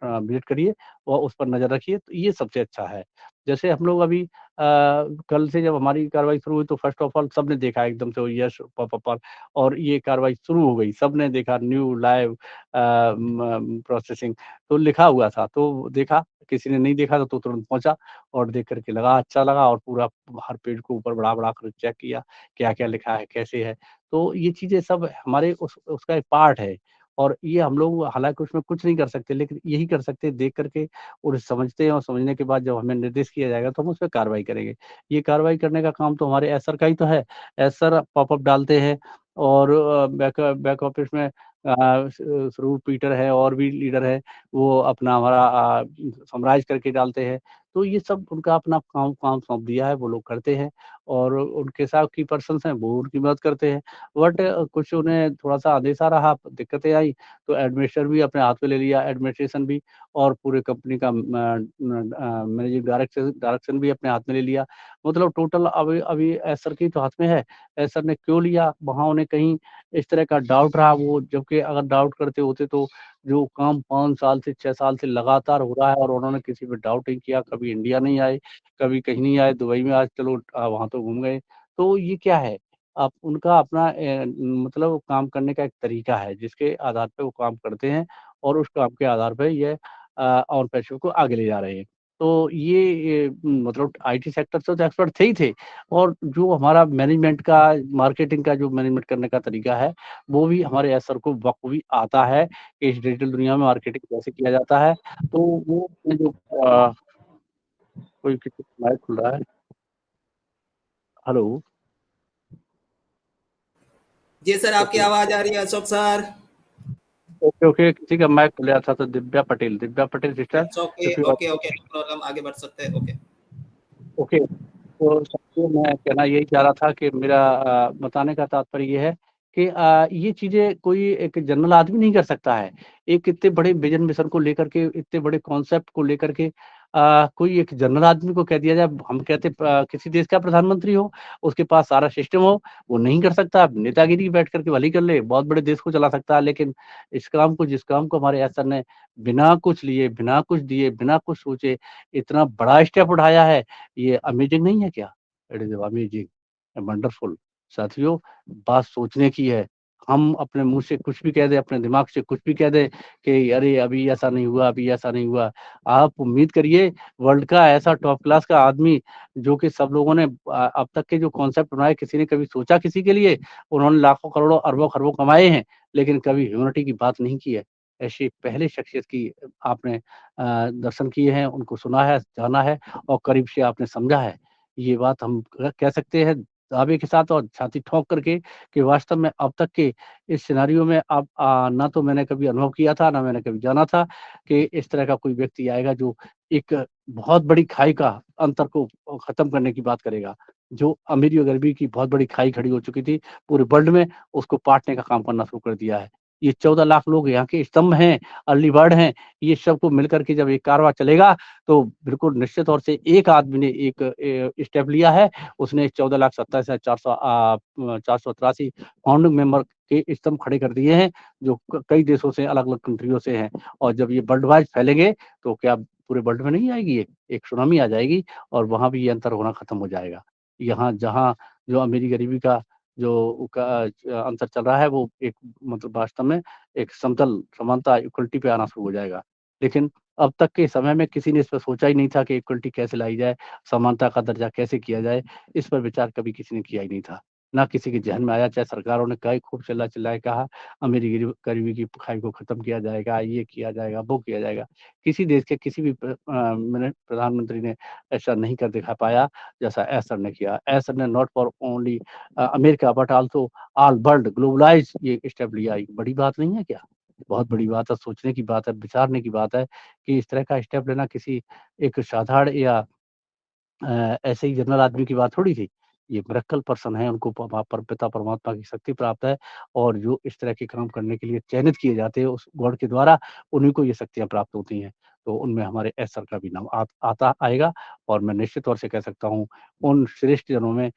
विज़िट करिए और उस पर नज़र रखिए, तो ये सबसे अच्छा है। जैसे हम लोग अभी कल से जब हमारी कार्रवाई शुरू हुई तो फर्स्ट ऑफ ऑल सबने देखा एकदम से ओईएस पॉपअप पर, और ये कार्रवाई शुरू हो गई। सबने देखा न्यू लाइव प्रोसेसिंग तो लिखा हुआ था, तो देखा, किसी ने नहीं देखा तो तुरंत पहुँचा और देख कर के लगा अच्छा लगा, और पूरा हर पेज को ऊपर बढ़ा-बढ़ा कर चेक किया, क्या-क्या लिखा है, कैसे है। तो ये चीज़ें सब हमारे उसका एक पार्ट है, और ये हम लोग हालाँकि उसमें कुछ नहीं कर सकते, लेकिन यही कर सकते हैं देख कर के और समझते हैं, और समझने के बाद जब हमें निर्देश किया जाएगा तो हम उस पे कार्रवाई करेंगे। ये कार्रवाई करने का काम तो हमारे एसआर का ही तो है। एसआर पॉपअप डालते हैं, और बैक ऑफिस में स्वरूप पीटर है और भी लीडर है, वो अपना हमारा समराइज़ करके डालते हैं। तो ये सब उनका अपना काम काम सौंप दिया है, वो लोग करते हैं, और उनके साथ की पर्सन्स हैं, वो उनकी मदद करते हैं। बट कुछ उन्हें थोड़ा-सा अंदेशा रहा, दिक्कतें आई, तो एडमिनिस्ट्रेटर भी अपने हाथ में ले लिया, एडमिनिस्ट्रेशन भी, और पूरे कंपनी का मैनेजिंग डायरेक्शन भी अपने हाथ में ले लिया। मतलब टोटल अभी अभी एसर के तो हाथ में है। एसर ने क्यों लिया? वहाँ उन्हें कहीं इस तरह का डाउट रहा, वो जबकि अगर डाउट करते होते तो जो काम 5 साल से 6 साल से लगातार हो रहा है, और उन्होंने किसी पे डाउट नहीं किया, कभी इंडिया नहीं आए, कभी कहीं नहीं आए, दुबई में आज चलो वहाँ तो घूम गए। तो ये क्या है? आप उनका अपना मतलब काम करने का एक तरीका है, जिसके आधार पे वो काम करते हैं, और उस काम के आधार पे ये और पैसों को आगे ले जा रहे हैं। तो ये मतलब आईटी सेक्टर से तो एक्सपर्ट थे ही थे, और जो हमारा मैनेजमेंट का, मार्केटिंग का जो मैनेजमेंट करने का तरीका है, वो भी हमारे एसर को बखूबी आता है कि इस डिजिटल दुनिया में मार्केटिंग कैसे किया जाता है। तो वो जो कोई किसी का माइक खुल रहा है। हेलो।
जी सर, आपकी
ओके,
आवाज आ रही है अशोक सर।
ओके, ओके, किसी का माइक खुला था, तो Divya Patel sister,
it's okay,
if you
okay, okay, no problem, आगे बढ़ सकते हैं। ओके।
ओके। तो सबसे मैं कहना यही चाह रहा था कि मेरा बताने का तात्पर्य ये है कि ये चीज़ें कोई एक जनरल आदमी नहीं कर सकता है। एक इतने बड़े विज़न मिशन को लेकर के, इतने बड़े कॉन्सेप्ट को लेकर के कोई एक जनरल आदमी को कह दिया जाए, हम कहते किसी देश का प्रधानमंत्री हो, उसके पास सारा सिस्टम हो, वो नहीं कर सकता। नेतागिरी बैठ कर के भले ही कर ले, बहुत बड़े देश को चला सकता है, लेकिन जिस काम को हमारे एसर ने बिना कुछ लिए, बिना कुछ दिए, बिना कुछ सोचे इतना बड़ा स्टेप उठाया है, ये अमेजिंग नहीं है क्या? It is amazing, wonderful. साथियों, बात सोचने की है। हम अपने मुँह से कुछ भी कह दें, अपने दिमाग से कुछ भी कह दें कि अरे! अभी ऐसा नहीं हुआ, अभी ऐसा नहीं हुआ। आप उम्मीद करिए, वर्ल्ड का ऐसा टॉप क्लास का आदमी, जो कि सब लोगों ने अब तक के जो कॉन्सेप्ट बनाए, किसी ने कभी सोचा किसी के लिए? उन्होंने लाखों, करोड़ों, अरबों-खरबों कमाए हैं, लेकिन कभी ह्यूमैनिटी की बात नहीं की है। ऐसी पहली शख्सियत की आपने दर्शन किए हैं, उनको सुना है, जाना है, और करीब से आपने समझा है। ये बात हम कह सकते हैं दावे के साथ और छाती ठोक करके कि वास्तव में अब तक के इस सिनेरियो में अब ना तो मैंने कभी अनुभव किया था, ना मैंने कभी जाना था कि इस तरह का कोई व्यक्ति आएगा जो एक बहुत बड़ी खाई का अंतर को खत्म करने की बात करेगा। जो अमीरी और गरीबी की बहुत बड़ी खाई खड़ी हो चुकी थी पूरे वर्ल्ड में, उसको पाटने का काम करना शुरू कर दिया है। ये 14 लाख लोग यहाँ के स्तंभ हैं, अर्ली बर्ड हैं, ये सबको मिलकर के जब एक कारवां चलेगा, तो बिल्कुल निश्चित तौर से एक आदमी ने एक स्टेप लिया है, उसने 14,27,483 फाउंडिंग मेंबर के स्तंभ खड़े कर दिए हैं, जो कई देशों से, अलग-अलग कंट्रियों से हैं, और जब ये वर्ल्ड वाइड फैलेंगे, तो क्या पूरे वर्ल्ड में नहीं आएगी एक सुनामी आ जाएगी, और वहाँ भी ये अंतर होना खत्म हो जाएगा। यहाँ जहाँ जो अमीरी-गरीबी का जो अंतर चल रहा है, वो एक मतलब वास्तव में एक समतल, समानता, इक्वलिटी पे आना शुरू हो जाएगा। लेकिन अब तक के समय में किसी ने इस पे सोचा ही नहीं था कि इक्वलिटी कैसे लाई जाए, समानता का दर्जा कैसे किया जाए, इस पर विचार कभी किसी ने किया ही नहीं था। ना किसी के ज़हन में आया, चाहे सरकारों ने कई खूब चिल्ला-चिल्लाए कहा, अमीरी-गरीबी की खाई को खत्म किया जाएगा, ये किया जाएगा, वो किया जाएगा। किसी देश के किसी भी प्रधानमंत्री ने ऐसा नहीं कर दिखा पाया, जैसा एसर ने किया। एसर ने not for only America but also all world globalize ये स्टेप लिया। ये बड़ी बात नहीं है क्या? बहुत बड़ी बात है, सोचने की बात है, विचारने की बात है कि इस तरह का स्टेप लेना किसी एक साधारण या ऐसे ही जनरल आदमी की बात थोड़ी थी। ये मिरेकल पर्सन है, उनको पिता परमात्मा की शक्ति प्राप्त है, और जो इस तरह के काम करने के लिए चयनित किए जाते हैं उस गॉड के द्वारा, उन्हीं को ये शक्तियाँ प्राप्त होती हैं। तो उनमें हमारे एस सर का भी नाम आता आएगा, और मैं निश्चित तौर से कह सकता हूँ उन श्रेष्ठ जनों में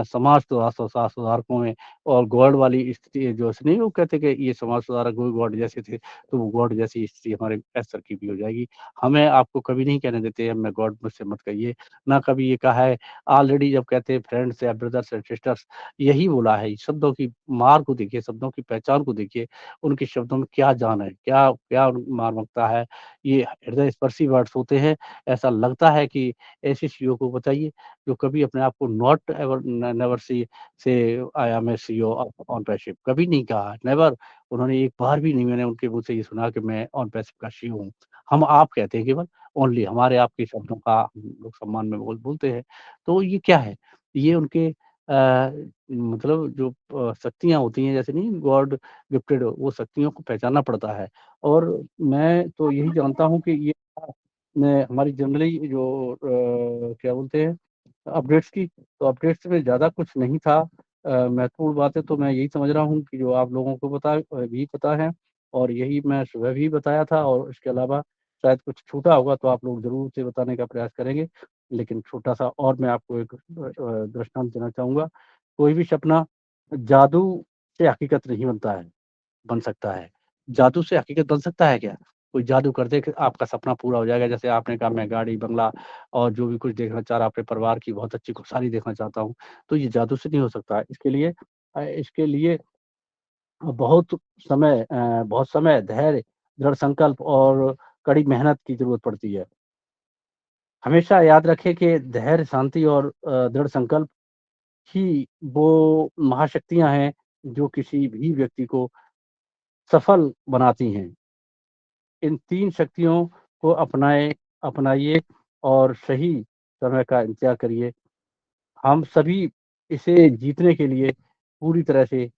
समाज सुधारकों में और गॉड वाली स्थिति जो नहीं वो कहते कि ये समाज सुधारक वो गॉड जैसे थे, तो वो गॉड जैसी स्थिति हमारे एस सर की भी हो जाएगी। हमें आपको कभी नहीं कहने देते हैं मैं गॉड मुझसे मत कहिए, ना कभी ये कहा है। ऑलरेडी जब कहते हैं फ्रेंड्स या ब्रदर्स एंड सिस्टर्स यही बोला है। शब्दों की मार को देखिए, शब्दों की पहचान को देखिए, उनके शब्दों में क्या जान है, क्या क्या मार्मिकता है। ये हृदय स्पर्शी वर्ड्स होते हैं। ऐसा लगता है कि ऐसी चीज़ों को बताइए जो कभी अपने आप को not ever never see say I am a CEO on passive कभी नहीं कहा, नेवर। उन्होंने एक बार भी नहीं मैंने उनके मुँह से ये सुना कि मैं ऑन पैसिव का सीईओ हूँ। हम आप कहते हैं केवल, ओनली हमारे आपके शब्दों का हम लोग सम्मान में बोलते हैं। तो ये क्या है? ये उनके मतलब जो शक्तियाँ होती हैं जैसे नहीं गॉड गिफ्टेड वो शक्तियों को पहचानना पड़ता है। और मैं तो यही जानता हूँ कि ये मैं हमारी जनरली जो क्या बोलते हैं अपडेट्स की, तो अपडेट्स में ज़्यादा कुछ नहीं था महत्वपूर्ण बातें तो मैं यही समझ रहा हूँ कि जो आप लोगों को भी पता है और यही मैं सुबह भी बताया था और इसके अलावा शायद कुछ छूटा होगा तो आप लोग ज़रूर उसे बताने का प्रयास करेंगे। लेकिन छोटा-सा और मैं आपको एक दृष्टांत देना चाहूँगा। कोई भी सपना जादू से हकीकत नहीं बन सकता है। जादू से हकीकत बन सकता है क्या? कोई जादू कर दे कि आपका सपना पूरा हो जाएगा। जैसे आपने कहा मैं गाड़ी, बंगला और जो भी कुछ देखना चाह रहा अपने परिवार की बहुत अच्छी खुशहाली देखना चाहता हूँ, तो ये जादू से नहीं हो सकता। इसके लिए बहुत समय, धैर्य, दृढ़ संकल्प और कड़ी मेहनत की ज़रूरत पड़ती है। हमेशा याद रखें कि धैर्य, शांति और दृढ़ संकल्प ही वो महाशक्तियाँ हैं, जो किसी भी व्यक्ति को सफल बनाती हैं। इन 3 शक्तियों को अपनाइए और सही समय का इंतज़ार करिए। हम सभी इसे जीतने के लिए पूरी तरह से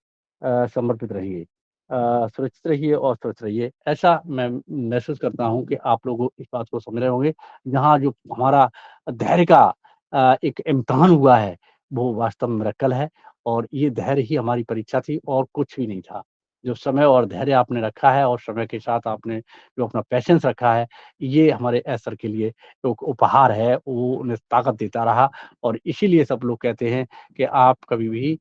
समर्पित रहिए। सुरक्षित रहिए और स्वस्थ रहिए। ऐसा मैं महसूस करता हूँ कि आप लोग इस बात को समझ रहे होंगे। जहाँ जो हमारा धैर्य का एक इम्तिहान हुआ है, वो वास्तव में मिरेकल है और ये धैर्य ही हमारी परीक्षा थी और कुछ भी नहीं था। जो समय और धैर्य आपने रखा है और समय के साथ आपने जो अपना पैशेंस रखा है, ये हमारे एस सर के लिए एक उपहार है। वो उन्हें ताकत देता रहा और इसीलिए सब लोग कहते हैं कि आप कभी भी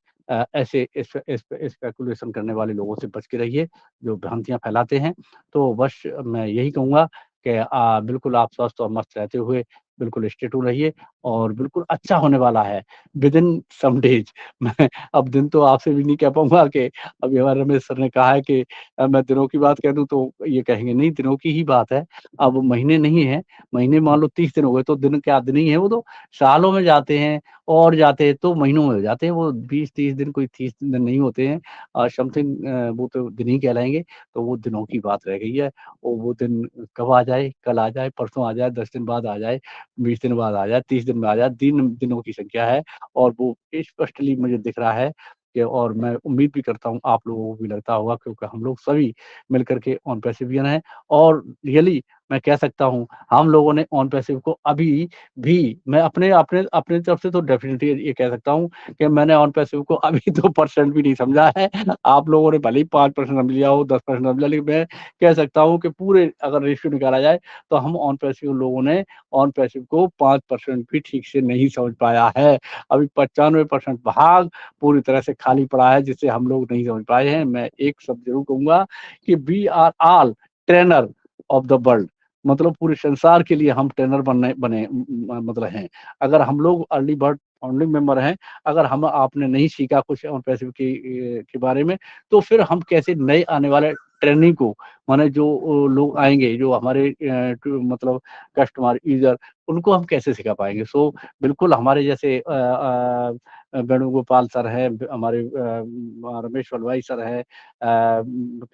ऐसे स्पेकुलेशन करने वाले लोगों से बच के रहिए, जो भ्रांतियाँ फैलाते हैं। तो बस मैं यही कहूँगा कि बिल्कुल आप स्वस्थ और मस्त रहते हुए बिल्कुल स्टे ट्रू रहिए और बिल्कुल अच्छा होने वाला है विदिन सम डेज़। मैं अब दिन तो आपसे भी नहीं कह पाऊँगा कि अभी हमारे रमेश सर ने कहा है कि मैं दिनों की बात कह दूँ तो ये कहेंगे नहीं दिनों की ही बात है। अब महीने नहीं है, महीने मान लो 30 दिन हो गए तो दिन क्या दिन ही है वो तो सालों में जाते हैं और जाते हैं तो महीनों में हो जाते हैं। वो 20-30 दिन कोई 30 दिन नहीं होते हैं समथिंग वो तो दिन ही कहलाएँगे, तो वो दिनों की बात रह गई है। और वो दिन कब आ जाए, कल आ जाए, परसों आ जाए, 10 दिन बाद आ जाए, 20 दिन बाद आ जाए, 30 दिन में आ जाए, दिनों की संख्या है और वो स्पष्टली मुझे दिख रहा है कि और मैं उम्मीद भी करता हूँ आप लोगों को भी लगता होगा क्योंकि हम लोग सभी मिलकर के ऑन पैसिवियन हैं और रियली मैं कह सकता हूँ हम लोगों ने ऑन पैसिव को अभी भी मैं अपने अपने अपने तरफ से तो डेफ़िनिटली ये कह सकता हूँ कि मैंने ऑन पैसिव को अभी तो परसेंट भी नहीं समझा है। आप लोगों ने भले ही 5% समझ लिया हो, 10% समझ लिया, लेकिन मैं कह सकता हूँ कि पूरे अगर रेशियो निकाला जाए, तो हम ऑन पैसिव लोगों ने ऑन पैसिव को 5% भी ठीक से नहीं समझ पाया है। अभी 95% भाग पूरी तरह से खाली पड़ा है, जिसे हम लोग नहीं समझ पाए हैं। मैं एक शब्द ज़रूर कहूँगा कि we are all trainer of the world मतलब पूरे संसार के लिए हम ट्रेनर बने मतलब हैं। अगर हम लोग अर्ली बर्ड फाउंडिंग मेंबर हैं, अगर हम आपने नहीं सीखा कुछ ऑन पैसिव के बारे में, तो फिर हम कैसे नए आने वाले ट्रेनी को माने जो लोग आएँगे, जो हमारे मतलब कस्टमर, यूज़र उनको हम कैसे सिखा पाएँगे? सो बिल्कुल हमारे जैसे वेणुगोपाल सर हैं, हमारे रमेश वलवाई सर हैं,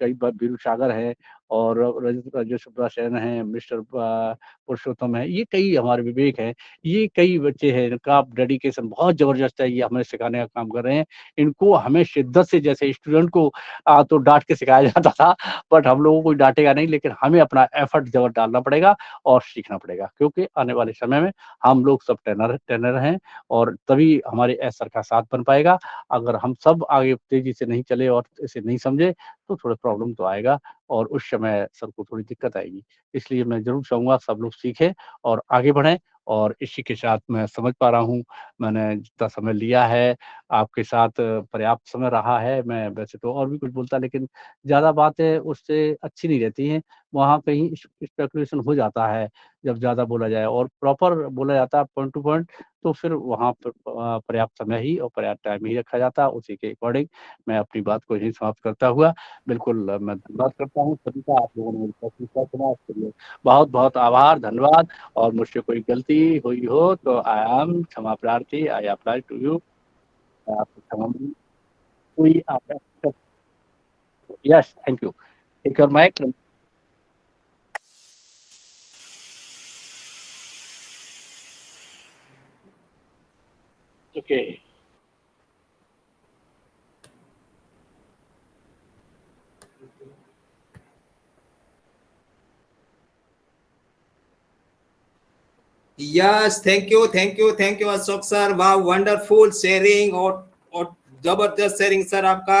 कई बार बीरू सागर हैं और राजेश सुब्रमण्यन हैं, मिस्टर पुरुषोत्तम हैं, ये कई हमारे विवेक हैं, ये कई बच्चे हैं इनका डेडिकेशन बहुत ज़बरदस्त है, ये हमें सिखाने का काम कर रहे हैं। इनको हमें शिद्दत से जैसे स्टूडेंट को तो डाँट के सिखाया जाता था, बट हम लोगों को कोई डाँटेगा नहीं लेकिन हमें अपना एफर्ट ज़बर डालना पड़ेगा और सीखना पड़ेगा क्योंकि आने वाले समय में हम लोग सब ट्रेनर ट्रेनर हैं और तभी हमारे एस सर का साथ बन पाएगा। अगर हम सब आगे तेज़ी से नहीं चले और इसे नहीं समझे, तो थोड़ा प्रॉब्लम तो आएगा और उस समय सर को थोड़ी दिक्कत आएगी। इसलिए मैं ज़रूर चाहूँगा सब लोग सीखें और आगे बढ़ें और इसी के साथ मैं समझ पा रहा हूँ, मैंने जितना समय लिया है, आपके साथ पर्याप्त समय रहा है। मैं वैसे तो और भी कुछ बोलता, लेकिन ज़्यादा बातें उससे अच्छी नहीं रहती हैं। वहाँ कहीं स्पेकुलेशन हो जाता है, जब ज़्यादा बोला जाए और प्रॉपर बोला जाता है पॉइंट टू पॉइंट, तो फिर वहाँ पर पर्याप्त समय ही और पर्याप्त टाइम ही रखा जाता है। उसी के अकॉर्डिंग मैं अपनी बात को यहीं समाप्त करता हुआ, बिल्कुल मैं धन्यवाद करता हूँ सभी का। आप लोगों ने मेरी प्रशंसा सुना, उसके लिए बहुत-बहुत आभार, धन्यवाद। और मुझसे कोई गलती हुई हो तो आई एम क्षमा प्रार्थी, आई अप्लाई टू यू। मैं आपसे क्षमा मांग हुई आप yes, thank you. Take your mic. Okay.
Yes, thank you Ashok sir, वाह वंडरफुल शेयरिंग और जबरदस्त शेयरिंग सर आपका।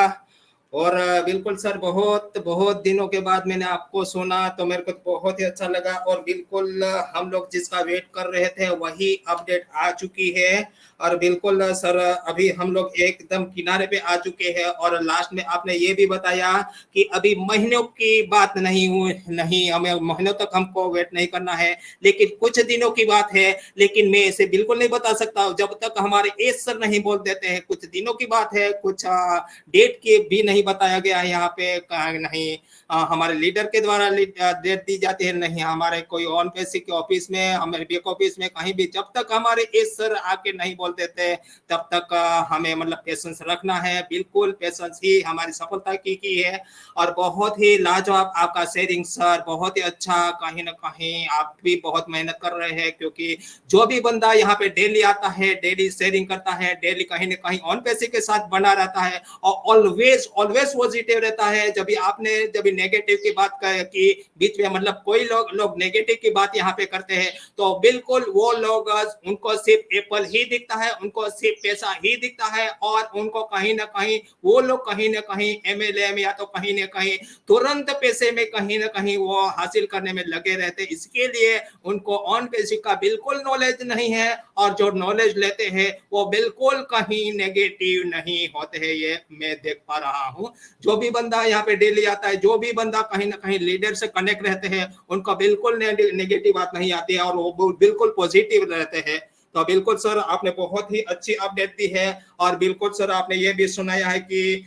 और बिल्कुल सर, बहुत बहुत दिनों के बाद मैंने आपको सुना तो मेरे को तो बहुत ही अच्छा लगा। और बिल्कुल हम लोग जिसका वेट कर रहे थे वही अपडेट आ चुकी है। और बिल्कुल सर, अभी हम लोग एकदम किनारे पे आ चुके हैं। और लास्ट में आपने ये भी बताया कि अभी महीनों की बात नहीं हुई, नहीं हमें महीनों तक हमको वेट नहीं करना है, लेकिन कुछ दिनों की बात है। लेकिन मैं इसे बिल्कुल नहीं बता सकता जब तक हमारे एज सर नहीं बोल देते हैं। कुछ दिनों की बात है, कुछ डेट के भी नहीं बताया गया है यहाँ पे, नहीं हमारे लीडर के द्वारा डेट दी जाती है, नहीं हमारे कोई ऑन पेसी के ऑफिस में, हमारे बैक ऑफिस में, कहीं भी जब तक हमारे एज सर आके नहीं बोल देते तब तक हमें मतलब पेशेंस रखना है। बिल्कुल पेशेंस ही हमारी सफलता की है। और बहुत ही लाजवाब आपका शेयरिंग सर, बहुत ही अच्छा। कहीं ना कहीं आप भी बहुत मेहनत कर रहे हैं, क्योंकि जो भी बंदा यहाँ पे डेली आता है, डेली शेयरिंग करता है, डेली कहीं ना कहीं ऑन पैसे के साथ बना रहता है और ऑलवेज ऑलवेज पॉजिटिव रहता है। जब भी नेगेटिव की बात की बीच में, मतलब कोई लोग नेगेटिव की बात यहाँ पे करते हैं, तो बिल्कुल वो लोग, उनको सिर्फ एप्पल ही दिखता है, उनको सिर्फ पैसा ही दिखता है। और उनको कहीं ना कहीं वो लोग कहीं ना कहीं एमएलएम या तो कहीं ना कहीं तुरंत पैसे में कहीं ना कहीं वो हासिल करने में लगे रहते। इसके लिए उनको ऑन बेसिक का बिल्कुल नॉलेज नहीं है, और जो नॉलेज लेते हैं वो बिल्कुल कहीं नेगेटिव नहीं होते हैं। ये मैं देख पा रहा हूँ। जो भी बंदा यहाँ पे डेली आता है, जो भी बंदा कहीं ना कहीं लीडर से कनेक्ट रहते हैं, उनका बिल्कुल नेगेटिव बात नहीं आती है और वो बिल्कुल पॉजिटिव रहते हैं। तो बिल्कुल सर, आपने बहुत ही अच्छी अपडेट दी है। और बिल्कुल सर, आपने ये भी सुनाया है कि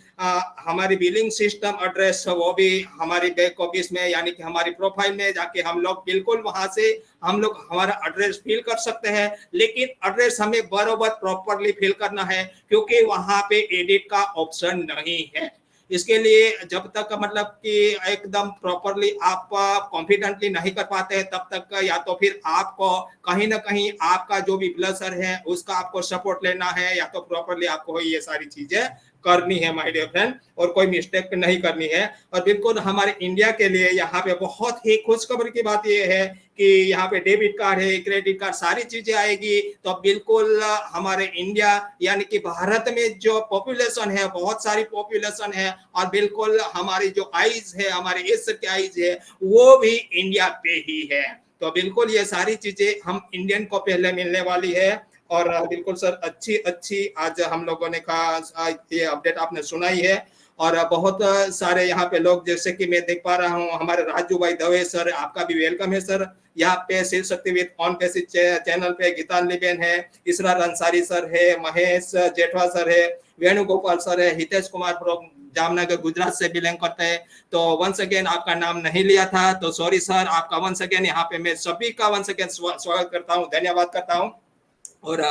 हमारी बिलिंग सिस्टम एड्रेस वो भी हमारी बैक ऑफिस में, यानी कि हमारी प्रोफाइल में जाके हम लोग बिल्कुल वहां से हम लोग हमारा एड्रेस फिल कर सकते हैं। लेकिन एड्रेस हमें बरोबर प्रॉपरली फिल करना है, क्योंकि वहां पे एडिट का ऑप्शन नहीं है। इसके लिए जब तक मतलब कि एकदम प्रॉपरली आप कॉन्फिडेंटली नहीं कर पाते हैं, तब तक या तो फिर आपको कहीं ना कहीं आपका जो भी ब्लसर है उसका आपको सपोर्ट लेना है, या तो प्रॉपरली आपको ये सारी चीजें करनी है माय डियर फ्रेंड, और कोई मिस्टेक नहीं करनी है। और बिल्कुल हमारे इंडिया के लिए यहाँ पे बहुत ही खुशखबरी की बात ये है कि यहाँ पे डेबिट कार्ड है, क्रेडिट कार्ड, सारी चीजें आएगी। तो बिल्कुल हमारे इंडिया यानी कि भारत में जो पॉपुलेशन है, बहुत सारी पॉपुलेशन है, और बिल्कुल हमारी जो आइज है, हमारे एशिया की आइज है, वो भी इंडिया पे ही है। तो बिल्कुल ये सारी चीजें हम इंडियन को पहले मिलने वाली है। और बिल्कुल सर, अच्छी अच्छी आज हम लोगों ने कहा ये अपडेट आपने सुनाई है। और बहुत सारे यहाँ पे लोग, जैसे कि मैं देख पा रहा हूँ, हमारे राजू भाई दवे सर, आपका भी वेलकम है सर। यहाँ पे शिव शक्ति विद ऑन पैसे चैनल पे गीतांजलि बेन है, इसरार अंसारी सर है, महेश जेठवा सर है, वेणुगोपाल सर है, हितेश कुमार फ्रॉम जामनगर गुजरात से बिलोंग करते हैं। तो वंस अगेन आपका नाम नहीं लिया था तो सॉरी सर, आपका वंस अगेन यहाँ पे मैं सभी का वंस अगेन स्वागत करता हूँ, धन्यवाद करता हूँ। और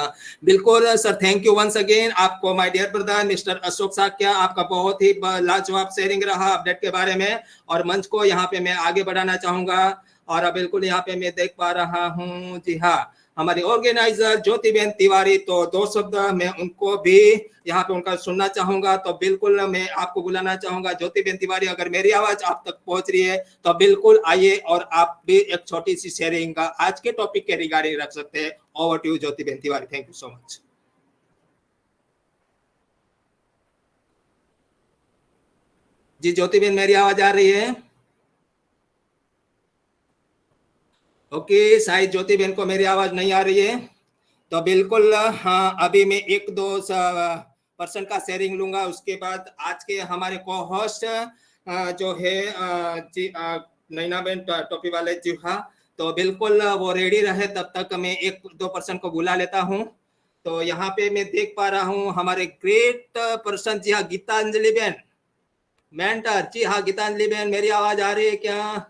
बिल्कुल sir, thank you once again आपको my dear brother mister Ashok Sakya. आपका बहुत ही लाजवाब शेयरिंग रहा अपडेट के बारे में, और मंच को यहाँ पे मैं आगे बढ़ाना चाहूंगा। और बिल्कुल यहाँ पे मैं देख पा रहा हूँ, जी हाँ, हमारी ऑर्गेनाइजर ज्योतिबेन तिवारी, तो दो शब्द मैं उनको भी यहाँ पे उनका सुनना चाहूंगा। तो बिल्कुल मैं आपको बुलाना चाहूंगा ज्योतिबेन तिवारी, अगर मेरी आवाज आप तक पहुंच रही है तो बिल्कुल आइए और आप भी एक छोटी सी शेयरिंग आज के टॉपिक के रिगार्डिंग रख सकते हैं। Over to you Jyotiben Tiwari, thank you so much. जी ज्योतिबेन, मेरी आवाज आ रही है? ओके, शायद ज्योति बहन को मेरी आवाज नहीं आ रही है, तो बिल्कुल हाँ, अभी मैं 1-2% का शेयरिंग लूंगा। उसके बाद आज के हमारे को होस्ट जो है जी नैना बहन टोपी वाले जी, हाँ, तो बिल्कुल वो रेडी रहे, तब तक मैं 1-2% को बुला लेता हूँ। तो यहाँ पे मैं देख पा रहा हूँ हमारे ग्रेट पर्सन, जी हाँ, गीतांजलि बहन मेंटर, जी हाँ, गीतांजलि बहन, मेरी आवाज आ रही है क्या?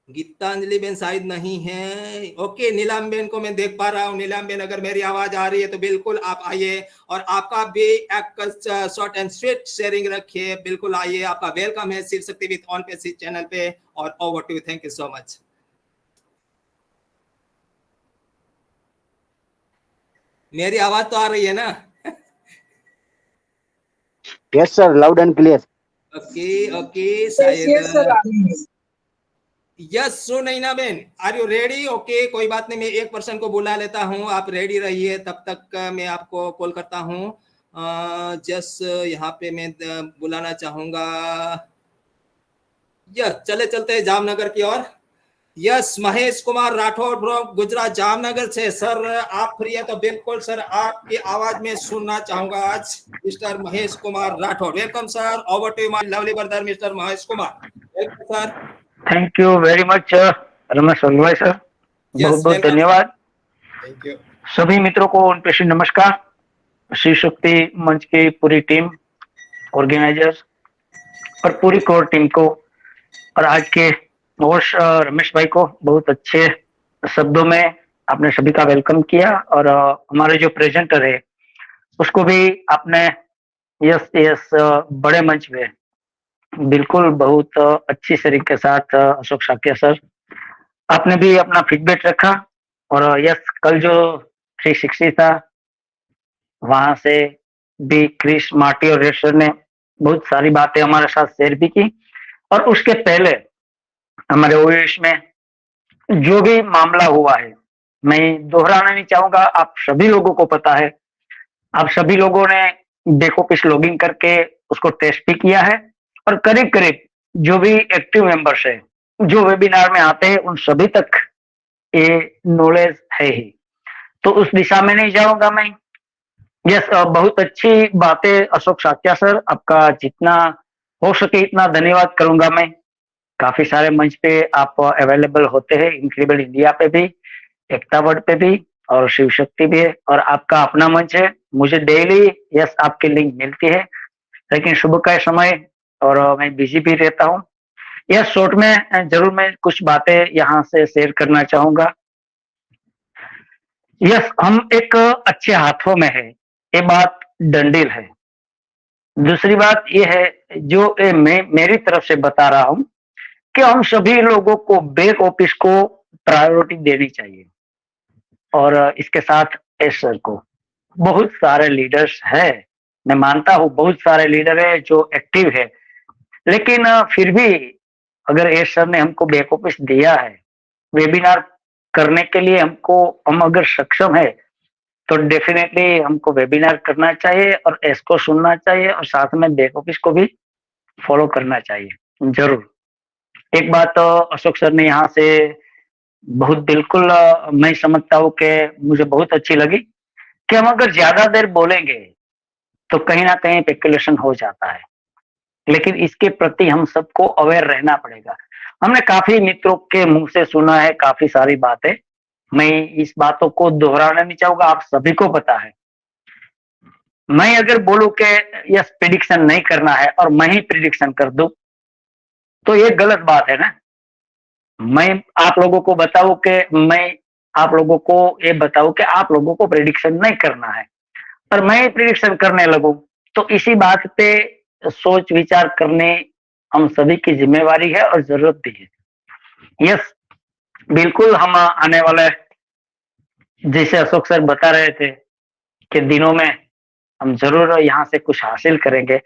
गीतांजलि बेन शायद नहीं है। ओके, नीलम बेन को मैं देख पा रहा हूँ। नीलम बेन, अगर मेरी आवाज आ रही है तो बिल्कुल आप आइए, और आपका भी एक शॉर्ट एंड स्वीट शेयरिंग रखिए। बिल्कुल आइए, आपका वेलकम है शिव शक्ति विद ऑन पे चैनल पे, और over to you. Thank you so much. मेरी आवाज तो आ रही है ना?
Yes sir, loud and clear.
Okay okay, शायद yes, so Naina ben, are you ready? Okay, कोई बात नहीं, मैं 1% को बुला लेता हूँ, आप रेडी रहिए, तब तक मैं आपको कॉल करता हूँ। जस्ट यहाँ पे मैं बुलाना चाहूंगा। यस, चले चलते हैं जामनगर की ओर। यस, महेश कुमार राठौर ब्रो, गुजरात जामनगर से। सर आप फ्री है तो बिल्कुल सर आपकी आवाज में सुनना चाहूंगा आज, mister Mahesh Kumar Rathore. Welcome sir, over to my lovely brother mister Mahesh Kumar. Welcome sir.
Thank you very much Ramesh भाई सर, बहुत बहुत धन्यवाद।
Thank you.
सभी मित्रों को उन पेशी नमस्कार। शिव शक्ति मंच की पूरी टीम, ऑर्गेनाइजर्स और पूरी कोर टीम को, और आज के होस्ट रमेश भाई को बहुत अच्छे शब्दों में आपने सभी का वेलकम किया, और हमारे जो प्रेजेंटर है उसको भी आपने यस यस बड़े मंच में बिल्कुल बहुत अच्छी तरीके के साथ अशोक साकिया सर आपने भी अपना फीडबैक रखा। और यस, कल जो 360 था वहां से भी क्रिस मार्टी और रेड सर ने बहुत सारी बातें हमारे साथ शेयर भी की। और उसके पहले हमारे ओएस में जो भी मामला हुआ है मैं दोहराना नहीं चाहूंगा, आप सभी लोगों को पता है। आप सभी लोगों ने बैकऑफिस लॉगिन करके उसको टेस्ट भी किया है, और करीब करीब जो भी एक्टिव मेंबर्स है जो वेबिनार में आते हैं उन सभी तक ये नॉलेज है ही, तो उस दिशा में नहीं जाऊंगा मैं। यस, बहुत अच्छी बातें अशोक साकिया सर, आपका जितना हो सके इतना धन्यवाद करूंगा मैं। काफी सारे मंच पे आप अवेलेबल होते हैं, इनक्रेडिबल इंडिया पे भी, एकता वर्ड पे भी, और शिव शक्ति भी है, और आपका अपना मंच है। मुझे डेली यस आपकी लिंक मिलती है, लेकिन सुबह का समय और मैं बिजी भी रहता हूँ। यस, शॉर्ट में जरूर मैं कुछ बातें यहाँ से शेयर करना चाहूंगा। यस, हम एक अच्छे हाथों में है, ये बात डंडील है। दूसरी बात ये है जो मैं मेरी तरफ से बता रहा हूँ कि हम सभी लोगों को बैक ऑफिस को प्रायोरिटी देनी चाहिए, और इसके साथ एसर को। बहुत सारे लीडर्स है, मैं मानता हूँ बहुत सारे लीडर है जो एक्टिव है, लेकिन फिर भी अगर एसर ने हमको बैक ऑफिस दिया है वेबिनार करने के लिए, हम अगर सक्षम है तो डेफिनेटली हमको वेबिनार करना चाहिए, और इसको सुनना चाहिए, और साथ में बैक ऑफिस को भी फॉलो करना चाहिए जरूर। एक बात अशोक सर ने यहाँ से बहुत बिल्कुल मैं समझता हूँ कि मुझे बहुत अच्छी लगी कि हम अगर ज्यादा देर बोलेंगे तो कहीं ना कहीं स्पेकुलेशन हो जाता है, लेकिन इसके प्रति हम सबको अवेयर रहना पड़ेगा। हमने काफी मित्रों के मुंह से सुना है काफी सारी बातें, मैं इस बातों को दोहराना नहीं चाहूंगा, आप सभी को पता है। मैं अगर बोलूं कि यस प्रिडिक्शन नहीं करना है और मैं ही प्रिडिक्शन कर दूं तो ये गलत बात है ना। मैं आप लोगों को बताऊं कि मैं आप लोगों को ये बताऊं कि आप लोगों को प्रिडिक्शन नहीं करना है, और मैं प्रिडिक्शन करने लगूं, तो इसी बात पे सोच विचार करने हम सभी की जिम्मेवारी है और जरूरत भी है। यस, बिल्कुल हम आने वाले, जैसे अशोक सर बता रहे थे कि दिनों में हम जरूर यहाँ से कुछ हासिल करेंगे,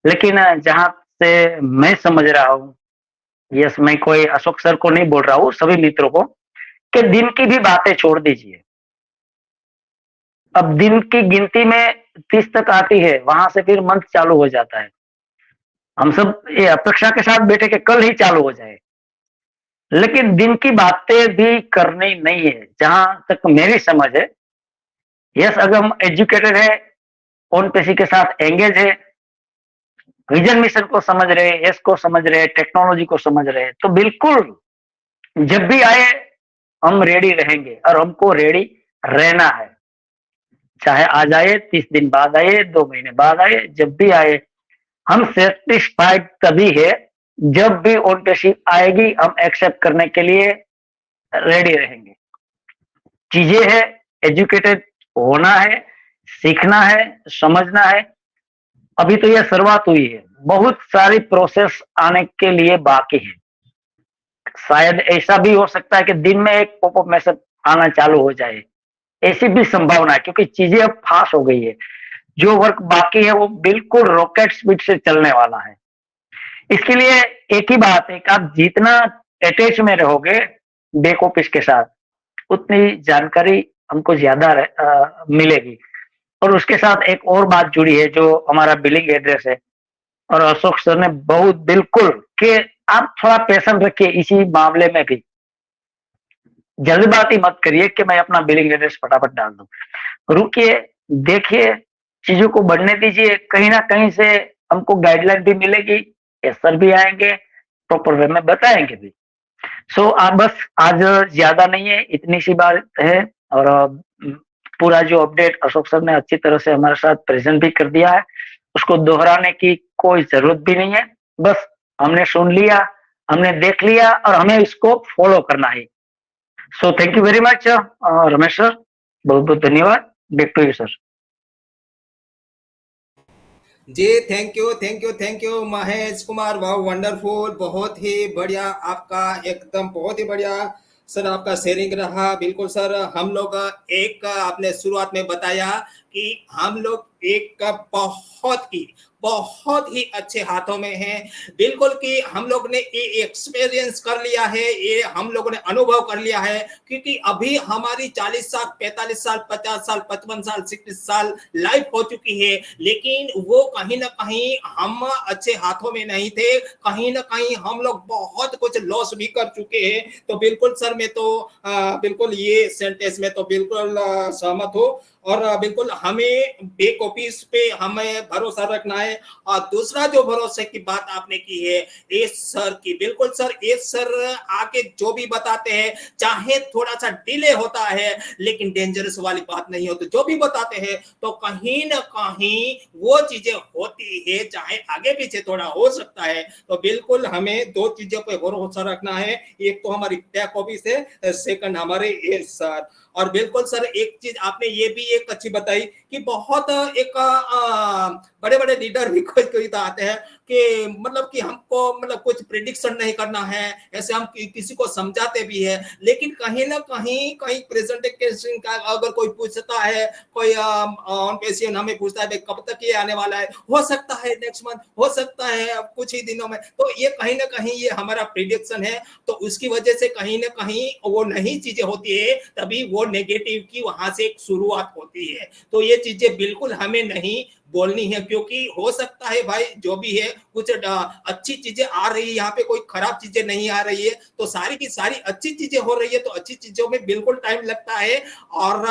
लेकिन जहां से मैं समझ रहा हूँ, यस, मैं कोई अशोक सर को नहीं बोल रहा हूँ, सभी मित्रों को, कि दिन की भी बातें छोड़ दीजिए। अब दिन की गिनती में 30 तक आती है, वहां से फिर मंथ चालू हो जाता है। हम सब ये अपेक्षा के साथ बैठे कि कल ही चालू हो जाए, लेकिन दिन की बातें भी करनी नहीं है। जहां तक मेरी समझ है, यस अगर हम एजुकेटेड है, ऑन पेशी के साथ एंगेज है, विजन मिशन को समझ रहे, यस को समझ रहे, टेक्नोलॉजी को समझ रहे, तो बिल्कुल जब भी आए हम रेडी रहेंगे और हमको रेडी रहना है। चाहे आज आए, 30 दिन बाद आए, 2 महीने बाद आए, जब भी आए हम सेटिस्फाइड तभी है जब भी ओनरशिप आएगी, हम एक्सेप्ट करने के लिए रेडी रहेंगे। चीजें है, एजुकेटेड होना है, सीखना है, समझना है। अभी तो यह शुरुआत हुई है, बहुत सारी प्रोसेस आने के लिए बाकी है। शायद ऐसा भी हो सकता है कि दिन में एक पॉपअप मैसेज आना चालू हो जाए, ऐसी भी संभावना है, क्योंकि चीजें अब फास्ट हो गई है। जो वर्क बाकी है वो बिल्कुल रॉकेट स्पीड से चलने वाला है। इसके लिए एक ही बात है कि आप जितना अटैच में रहोगे बैक ऑफिस के साथ, उतनी जानकारी हमको ज्यादा मिलेगी। और उसके साथ एक और बात जुड़ी है जो हमारा बिलिंग एड्रेस है, और अशोक सर ने बहुत बिल्कुल कि आप थोड़ा पेशेंस रखिए इसी मामले में भी, जल्दबाजी मत करिए कि मैं अपना बिलिंग एड्रेस फटाफट डाल दूं। रुकिए, देखिए, चीजों को बढ़ने दीजिए, कहीं ना कहीं से हमको गाइडलाइन भी मिलेगी, सर भी आएंगे, प्रॉपर वे में बताएंगे भी। सो आप बस आज ज्यादा नहीं है, इतनी सी बात है। और पूरा जो अपडेट अशोक सर ने अच्छी तरह से हमारे साथ प्रेजेंट भी कर दिया है, उसको दोहराने की कोई जरूरत भी नहीं है। बस हमने सुन लिया, हमने देख लिया और हमें इसको फॉलो करना है। So thank you very much Ramesh sir, बहुत बहुत धन्यवाद। Back to you sir.
जी थैंक यू महेश कुमार, वाह वंडरफुल, बहुत ही बढ़िया आपका, एकदम बहुत ही बढ़िया सर आपका शेयरिंग रहा। बिल्कुल सर, हम लोग एक आपने शुरुआत में बताया कि हम लोग एक बहुत ही अच्छे हाथों में हैं। बिल्कुल कि हम लोग ने ये एक्सपीरियंस कर लिया है, ये हम लोगों ने अनुभव कर लिया है, क्योंकि अभी हमारी 40 साल 45 साल 50 साल 55 साल 60 साल लाइफ हो चुकी है, लेकिन वो कहीं ना कहीं हम अच्छे हाथों में नहीं थे, कहीं ना कहीं हम लोग बहुत कुछ लॉस भी कर चुके हैं। तो बिल्कुल सर मैं तो बिल्कुल ये सेंटेंस में तो बिल्कुल सहमत हूँ। और बिल्कुल हमें बैक ऑफिस पे हमें भरोसा रखना है। और दूसरा जो भरोसे की बात आपने की है एस सर की, बिल्कुल सर एस सर आके जो भी बताते हैं, चाहे थोड़ा सा डिले होता है लेकिन डेंजरस वाली बात नहीं होती, जो भी बताते हैं तो कहीं ना कहीं वो चीजें होती है, चाहे आगे पीछे थोड़ा हो सकता है। तो बिल्कुल हमें दो चीजों पे भरोसा रखना है, एक तो हमारी बैक ऑफिस है, सेकंड हमारे एस सर। और बिल्कुल सर एक चीज आपने ये भी एक अच्छी बताई कि बहुत एक बड़े बड़े लीडर भी कोई तो आते हैं कि मतलब कि हमको मतलब कुछ प्रिडिक्शन नहीं करना है, ऐसे हम किसी को समझाते भी है, लेकिन कहीं ना कहीं प्रेजेंटेशन का अगर कोई पूछता है, कोई ऑन पेशेंट हमें पूछता है कब तक ये आने वाला है, हो सकता है नेक्स्ट मंथ, हो सकता है कुछ ही दिनों में, तो ये कहीं ना कहीं ये हमारा प्रिडिक्शन है। तो उसकी वजह से कहीं ना कहीं वो नई चीजें होती है, तभी वो नेगेटिव की वहां से एक शुरुआत होती है। तो ये चीजें बिल्कुल हमें नहीं बोलनी है, क्योंकि हो सकता है भाई जो भी है कुछ अच्छी चीजें आ रही है, यहाँ पे कोई खराब चीजें नहीं आ रही है, तो सारी की सारी अच्छी चीजें हो रही है, तो अच्छी चीजों में बिल्कुल टाइम लगता है। और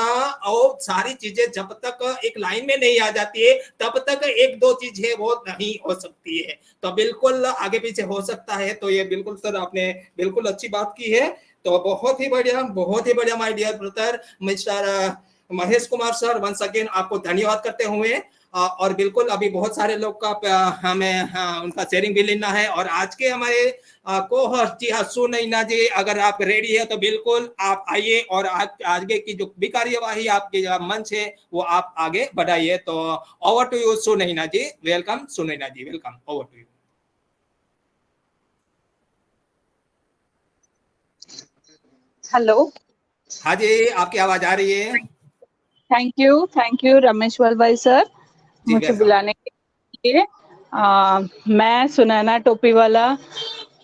सारी चीजें जब तक एक लाइन में नहीं आ जाती है तब तक एक दो चीज है वो नहीं हो सकती है, तो बिल्कुल आगे पीछे हो सकता है। तो ये बिल्कुल सर आपने बिल्कुल अच्छी बात की है। तो बहुत ही बढ़िया my dear brother mister Mahesh Kumar sir, once again आपको धन्यवाद करते हुए। और बिल्कुल अभी बहुत सारे लोग का हमें उनका शेयरिंग भी लेना है। और आज के हमारे को होस्ट जी हाँ सुनैना जी, अगर आप रेडी है तो बिल्कुल आप आइए और आगे की जो भी कार्यवाही आपके मंच है वो आप आगे बढ़ाइए। तो over to you Sunaina ji, welcome Sunaina ji, welcome, over to you.
Hello,
हाँ जी, आपकी आवाज आ रही है।
थैंक यू रमेश्वर भाई सर मुझे बुलाने के लिए। मैं सुनैना टोपीवाला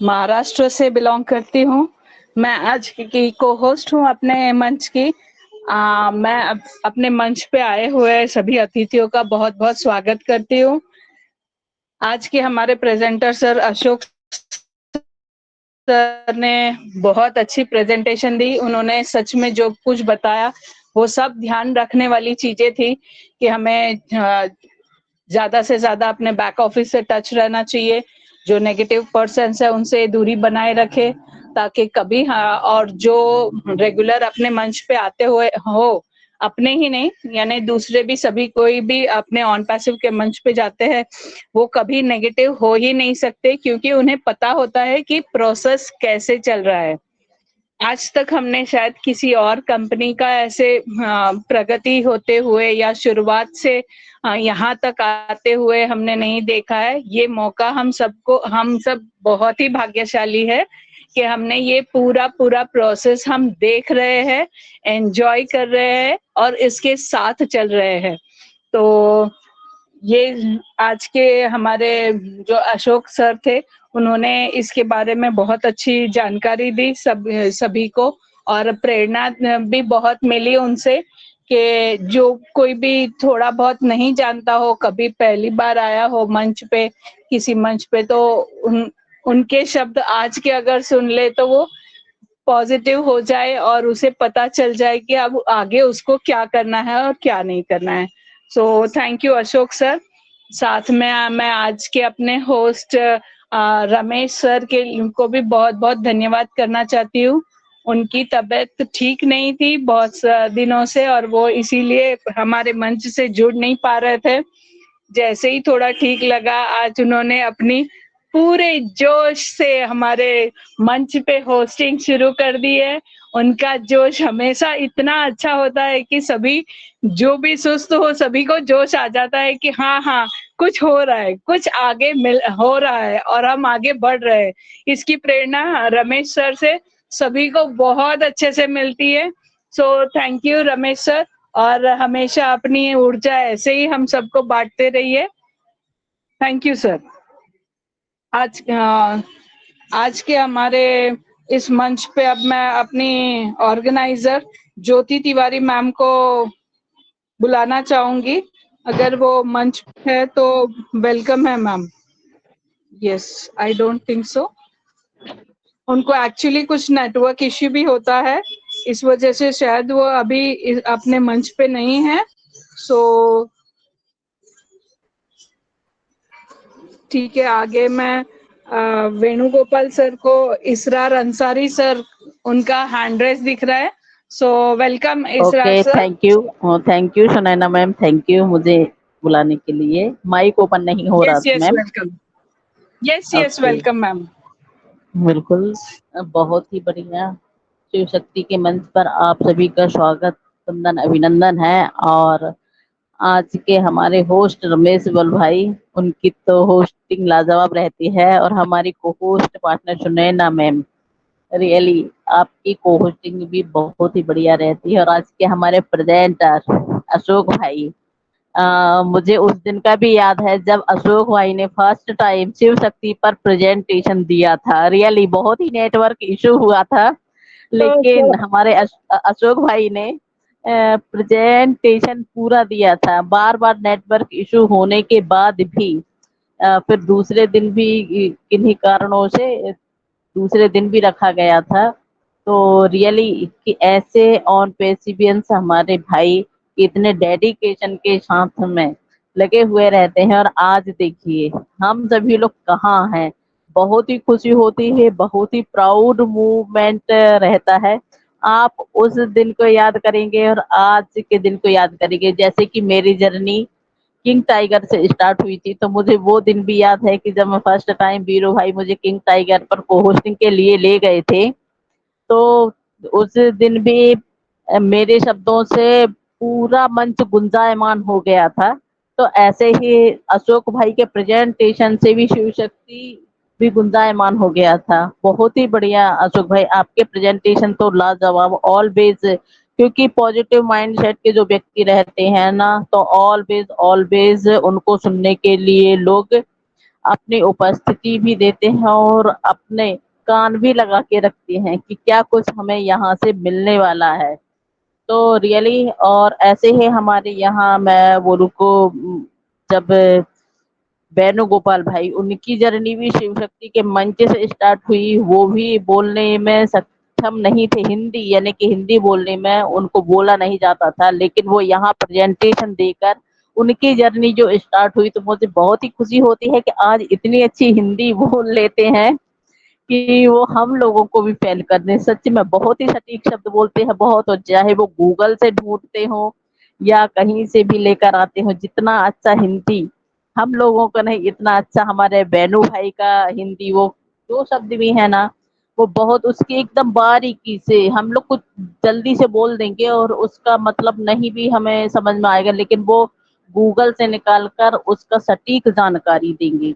महाराष्ट्र से बिलोंग करती हूँ। मैं आज की को होस्ट हूँ अपने मंच की। मैं अपने मंच पे आए हुए सभी अतिथियों का बहुत बहुत स्वागत करती हूँ। आज के हमारे प्रेजेंटर सर अशोक सर ने बहुत अच्छी प्रेजेंटेशन दी। उन्होंने सच में जो कुछ बताया वो सब ध्यान रखने वाली चीजें थी कि हमें ज्यादा से ज्यादा अपने बैक ऑफिस से टच रहना चाहिए, जो नेगेटिव पर्सन्स है उनसे दूरी बनाए रखे, ताकि कभी और जो रेगुलर अपने मंच पे आते हुए हो, अपने ही नहीं यानी दूसरे भी सभी कोई भी अपने ऑन पैसिव के मंच पे जाते हैं, वो कभी नेगेटिव हो ही नहीं सकते, क्योंकि उन्हें पता होता है कि प्रोसेस कैसे चल रहा है। आज तक हमने शायद किसी और कंपनी का ऐसे प्रगति होते हुए या शुरुआत से यहाँ तक आते हुए हमने नहीं देखा है। ये मौका हम सब बहुत ही भाग्यशाली है कि हमने ये पूरा प्रोसेस हम देख रहे हैं, एंजॉय कर रहे हैं और इसके साथ चल रहे हैं। तो ये आज के हमारे जो अशोक सर थे, उन्होंने इसके बारे में बहुत अच्छी जानकारी दी सभी को, और प्रेरणा भी बहुत मिली उनसे कि जो कोई भी थोड़ा बहुत नहीं जानता हो, कभी पहली बार आया हो मंच पे, किसी मंच पे, तो उनके शब्द आज के अगर सुन ले तो वो पॉजिटिव हो जाए और उसे पता चल जाए कि अब आगे उसको क्या करना है और क्या नहीं करना है। So thank you Ashok sir. साथ में मैं आज के अपने होस्ट रमेश सर के को भी बहुत बहुत धन्यवाद करना चाहती हूँ। उनकी तबीयत ठीक नहीं थी बहुत दिनों से, और वो इसीलिए हमारे मंच से जुड़ नहीं पा रहे थे। जैसे ही थोड़ा ठीक लगा, आज उन्होंने अपनी पूरे जोश से हमारे मंच पे होस्टिंग शुरू कर दी है। उनका जोश हमेशा इतना अच्छा होता है कि सभी जो भी सुस्त हो सभी को जोश आ जाता है कि हाँ हाँ कुछ हो रहा है, कुछ आगे हो रहा है और हम आगे बढ़ रहे हैं। इसकी प्रेरणा रमेश सर से सभी को बहुत अच्छे से मिलती है। So thank you Ramesh sir, और हमेशा अपनी ऊर्जा ऐसे ही हम सबको बांटते रहिए। Thank you sir. आज के हमारे इस मंच पे अब मैं अपनी ऑर्गेनाइजर ज्योति तिवारी मैम को बुलाना चाहूंगी। अगर वो मंच पे है तो वेलकम है ma'am. Yes, I don't think so. उनको एक्चुअली कुछ नेटवर्क इश्यू भी होता है, इस वजह से शायद वो अभी अपने मंच पे नहीं है। सो ठीक है, आगे मैं वेणुगोपाल सर को, इसरार अंसारी सर, उनका हैंड रेस दिख रहा है। So welcome Israr
okay,
sir.
Thank you Sunaina ma'am, thank you मुझे बुलाने के लिए। माइक ओपन नहीं हो रहा
yes yes
ma'am.
Welcome. Yes yes
okay,
welcome ma'am.
बिल्कुल। बहुत ही बढ़िया। शिव शक्ति के मंच पर आप सभी का स्वागत, वंदन, अभिनंदन है। और आज के हमारे होस्ट रमेश बल भाई, उनकी तो होस्टिंग लाजवाब रहती है, और हमारी को host partner Sunaina ma'am, really आपकी को होस्टिंग भी बहुत ही बढ़िया रहती है। और आज के हमारे प्रेजेंटर अशोक भाई, मुझे उस दिन का भी याद है जब अशोक भाई ने फर्स्ट टाइम शिव शक्ति पर प्रेजेंटेशन दिया था। रियली बहुत ही नेटवर्क इशू हुआ था, लेकिन हमारे अशोक भाई ने प्रेजेंटेशन पूरा दिया था। बार बार नेटवर्क इशू होने के बाद भी फिर दूसरे दिन भी किन्हीं कारणों से दूसरे दिन भी रखा गया था। तो रियली कि ऐसे ऑन पेसिबियंस हमारे भाई इतने डेडिकेशन के साथ में लगे हुए रहते हैं। और आज देखिए हम सभी लोग कहाँ हैं। बहुत ही खुशी होती है, बहुत ही प्राउड मूवमेंट रहता है। आप उस दिन को याद करेंगे और आज के दिन को याद करेंगे। जैसे कि मेरी जर्नी किंग टाइगर से स्टार्ट हुई थी, तो मुझे वो दिन भी याद है कि जब मैं फर्स्ट टाइम वीरू भाई मुझे किंग टाइगर पर को होस्टिंग के लिए ले गए थे, तो उस दिन भी मेरे शब्दों से पूरा मंच गुंजायमान हो गया था। तो ऐसे ही अशोक भाई के प्रेजेंटेशन से भी शिव शक्ति भी गुंजायमान हो गया था। बहुत ही बढ़िया अशोक भाई, आपके प्रेजेंटेशन तो लाजवाब ऑलवेज, क्योंकि पॉजिटिव माइंडसेट के जो व्यक्ति रहते हैं ना, तो ऑलवेज ऑलवेज उनको सुनने के लिए लोग अपनी उपस्थिति भी देते हैं और अपने कान भी लगा के रखते हैं कि क्या कुछ हमें यहाँ से मिलने वाला है। तो रियली, और ऐसे ही हमारे यहाँ मैं बोलूँ को जब वेणुगोपाल भाई, उनकी जर्नी भी शिव शक्ति के मंच से स्टार्ट हुई। वो भी बोलने में सक्षम नहीं थे, हिंदी यानी कि हिंदी बोलने में उनको बोला नहीं जाता था, लेकिन वो यहाँ प्रेजेंटेशन देकर उनकी जर्नी जो स्टार्ट हुई, तो मुझे बहुत ही खुशी होती है कि आज इतनी अच्छी हिंदी बोल लेते हैं कि वो हम लोगों को भी फेल कर दें। सच में बहुत ही सटीक शब्द बोलते हैं, बहुत, और चाहे वो गूगल से ढूंढते हो या कहीं से भी लेकर आते हो, जितना अच्छा हिंदी हम लोगों का नहीं, इतना अच्छा हमारे बेनू भाई का हिंदी, वो जो शब्द भी है ना, वो बहुत उसकी एकदम बारीकी से, हम लोग कुछ जल्दी से बोल देंगे और उसका मतलब नहीं भी हमें समझ में आएगा, लेकिन वो गूगल से निकाल कर उसका सटीक जानकारी देंगे।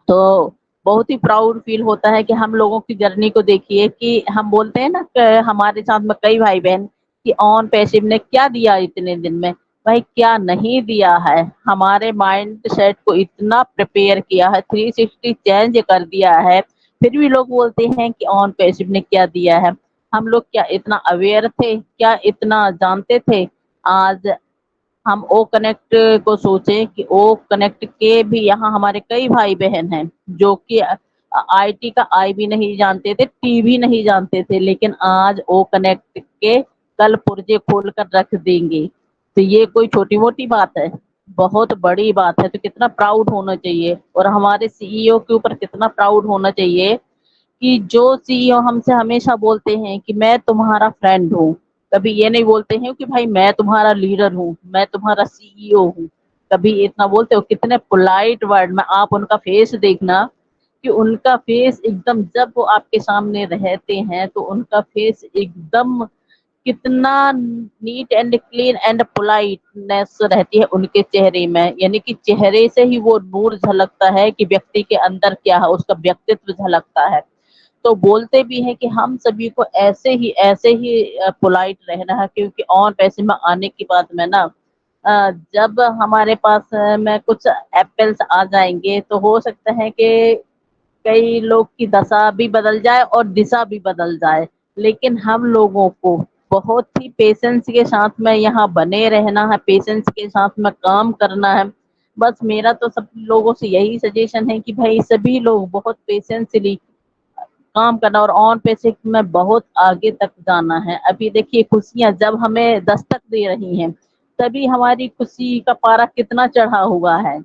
तो बहुत ही प्राउड फील होता है कि हम लोगों की जर्नी को देखिए, कि हम बोलते हैं ना कि हमारे साथ में कई भाई बहन कि ऑन पैसिव ने क्या दिया इतने दिन में, भाई क्या नहीं दिया है, हमारे माइंड सेट को इतना प्रिपेयर किया है, 360 चेंज कर दिया है। फिर भी लोग बोलते हैं कि ऑन पैसिव ने क्या दिया है। हम लोग क्या इतना अवेयर थे, क्या इतना जानते थे? आज हम ओ कनेक्ट को सोचें कि ओ कनेक्ट के भी यहाँ हमारे कई भाई बहन हैं जो कि आईटी का आई भी नहीं जानते थे, टी भी नहीं जानते थे, लेकिन आज ओ कनेक्ट के कल पुर्जे खोल कर रख देंगे। तो ये कोई छोटी मोटी बात है, बहुत बड़ी बात है। तो कितना प्राउड होना चाहिए, और हमारे सीईओ के ऊपर कितना प्राउड होना चाहिए कि जो सीईओ हमसे हमेशा बोलते हैं कि मैं तुम्हारा फ्रेंड हूँ, कभी ये नहीं बोलते हैं कि भाई मैं तुम्हारा लीडर हूँ, मैं तुम्हारा सीईओ हूँ, कभी इतना बोलते हो? कितने पोलाइट वर्ड में। आप उनका फेस देखना कि उनका फेस एकदम, जब वो आपके सामने रहते हैं तो उनका फेस एकदम कितना neat and clean and politeness रहती है उनके चेहरे में, यानी कि चेहरे से ही वो नूर झलकता है कि व्यक्ति के अंदर क्या है, उसका व्यक्तित्व झलकता है। तो बोलते भी हैं कि हम सभी को ऐसे ही पोलाइट रहना है, क्योंकि ऑन पैसे में आने की बात में ना, जब हमारे पास में कुछ एप्पल्स आ जाएंगे तो हो सकता है कि कई लोग की दशा भी बदल जाए और दिशा भी बदल जाए, लेकिन हम लोगों को बहुत ही पेशेंस के साथ में यहाँ बने रहना है, पेशेंस के साथ में काम करना है। बस मेरा तो सब लोगों से यही सजेशन है कि भाई सभी लोग बहुत पेशेंसली काम करना, और ऑन पैसे में बहुत आगे तक जाना है। अभी देखिए खुशियां जब हमें दस्तक दे रही हैं, तभी हमारी खुशी का पारा कितना चढ़ा हुआ है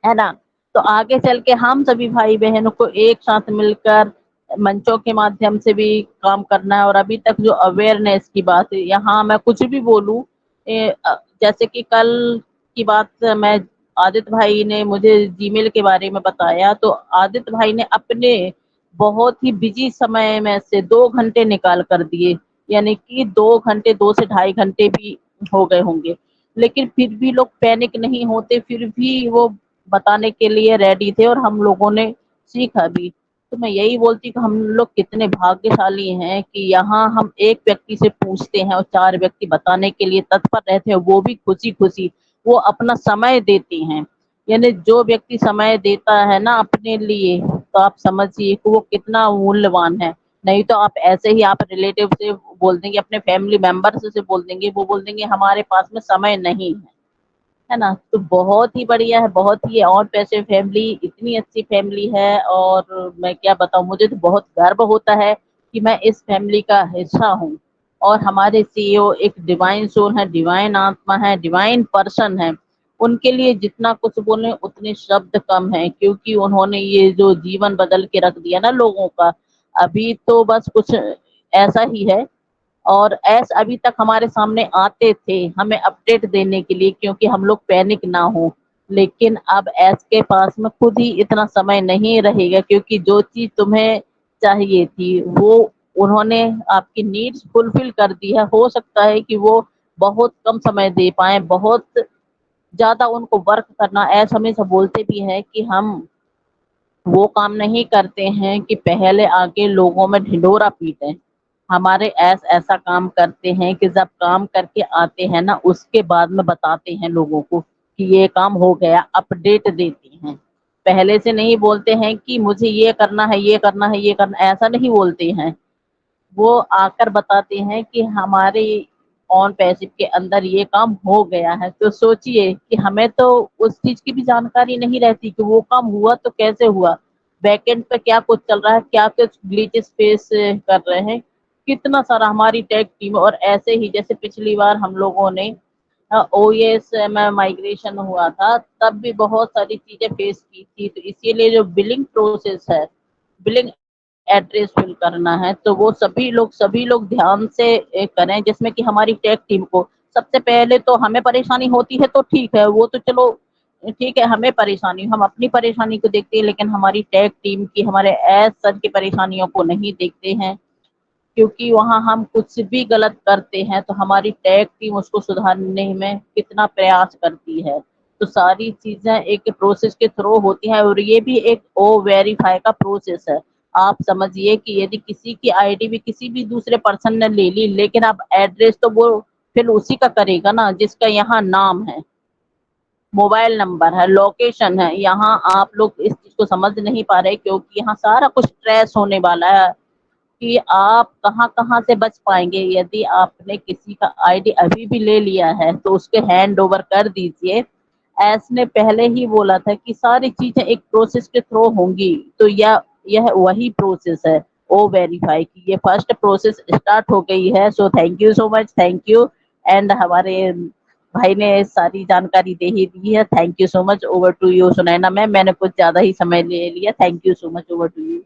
ना? तो आगे चल के हम सभी भाई बहनों को एक साथ मिलकर मंचों के माध्यम से भी काम करना है। और अभी तक जो अवेयरनेस की बात है, यहाँ मैं कुछ भी बोलूं, जैसे कि कल की बात, मैं आदित्य भाई ने मुझे जीमेल के बारे में बताया, तो आदित्य भाई ने अपने बहुत ही बिजी समय में से 2 घंटे निकाल कर दिए, यानी कि 2 घंटे, 2 से ढाई घंटे भी हो गए होंगे, लेकिन फिर भी लोग पैनिक नहीं होते, फिर भी वो बताने के लिए रेडी थे और हम लोगों ने सीखा भी। तो मैं यही बोलती कि हम लोग कितने भाग्यशाली हैं कि यहाँ हम एक व्यक्ति से पूछते हैं और 4 व्यक्ति बताने के लिए तत्पर रहते हैं, वो भी खुशी खुशी, वो अपना समय देते हैं। यानी जो व्यक्ति समय देता है ना अपने लिए, तो आप समझिए कि वो कितना मूल्यवान है। नहीं तो आप ऐसे ही आप रिलेटिव से बोल देंगे, अपने फैमिली मेंबर्स से बोल देंगे, वो बोल देंगे हमारे पास में समय नहीं है ना? तो बहुत ही बढ़िया है, बहुत ही। और पैसे फैमिली इतनी अच्छी फैमिली है, और मैं क्या बताऊं, मुझे तो बहुत गर्व होता है कि मैं इस फैमिली का हिस्सा हूँ। और हमारे सीईओ एक डिवाइन सोल है, डिवाइन आत्मा है, डिवाइन पर्सन है। उनके लिए जितना कुछ बोले उतने शब्द कम है, क्योंकि उन्होंने ये जो जीवन बदल के रख दिया ना लोगों का, अभी तो बस कुछ ऐसा ही है। और ऐस अभी तक हमारे सामने आते थे हमें अपडेट देने के लिए, क्योंकि हम लोग पैनिक ना हो। लेकिन अब ऐस के पास में खुद ही इतना समय नहीं रहेगा, क्योंकि जो चीज तुम्हें चाहिए थी वो उन्होंने आपकी नीड्स फुलफिल कर दी है। हो सकता है कि वो बहुत कम समय दे पाए, बहुत ज्यादा उनको वर्क करना, ऐसा हमेशा बोलते भी है कि हम वो काम नहीं करते हैं कि पहले आके लोगों में ढिंढोरा पीटे। हमारे ऐसा काम करते हैं कि जब काम करके आते हैं ना, उसके बाद में बताते हैं लोगों को कि ये काम हो गया, अपडेट देते हैं। पहले से नहीं बोलते हैं कि मुझे ये करना है, ये करना है, ये करना, ऐसा नहीं बोलते हैं। वो आकर बताते हैं कि हमारे ऑन पैसिव के अंदर ये काम हो गया है। तो सोचिए कि हमें तो उस चीज की भी जानकारी नहीं रहती कि वो काम हुआ तो कैसे हुआ, बैकएंड पे क्या कुछ चल रहा है, क्या कुछ ग्लिचेस फेस कर रहे हैं, कितना सारा हमारी टेक टीम। और ऐसे ही जैसे पिछली बार हम लोगों ने ओएस में माइग्रेशन हुआ था, तब भी बहुत सारी चीजें फेस की थी। तो इसीलिए जो बिलिंग प्रोसेस है, बिलिंग एड्रेस फिल करना है, तो वो सभी लोग ध्यान से करें, जिसमें कि हमारी टेक टीम को सबसे पहले तो हमें परेशानी होती है तो ठीक है, वो तो चलो ठीक है, हमें परेशानी, हम अपनी परेशानी को देखते हैं, लेकिन हमारी टेक टीम की, हमारे एस सर की परेशानियों को नहीं देखते हैं। क्योंकि वहां हम कुछ भी गलत करते हैं तो हमारी टेक टीम उसको सुधारने में कितना प्रयास करती है। तो सारी चीजें एक प्रोसेस के थ्रू होती है, और ये भी एक ओ वेरीफाई का प्रोसेस है। आप समझिए कि यदि किसी की आईडी भी किसी भी दूसरे पर्सन ने ले ली, लेकिन अब एड्रेस तो वो फिर उसी का करेगा ना जिसका यहाँ नाम है, मोबाइल नंबर है, लोकेशन है। यहाँ आप लोग इस चीज को समझ नहीं पा रहे, क्योंकि यहाँ सारा कुछ ट्रेस होने वाला है कि आप कहाँ कहाँ से बच पाएंगे। यदि आपने किसी का आईडी अभी भी ले लिया है तो उसके हैंड ओवर कर दीजिए। एस ने पहले ही बोला था कि सारी चीजें एक प्रोसेस के थ्रू होंगी, तो यह वही प्रोसेस है ओ वेरीफाई की। ये फर्स्ट प्रोसेस स्टार्ट हो गई है। So thank you so much, thank you. And हमारे भाई ने सारी जानकारी दे ही दी है। Thank you so much. Over to you Sunaina ma'am, मैंने कुछ ज्यादा ही समय ले लिया। Thank you so much, over to you.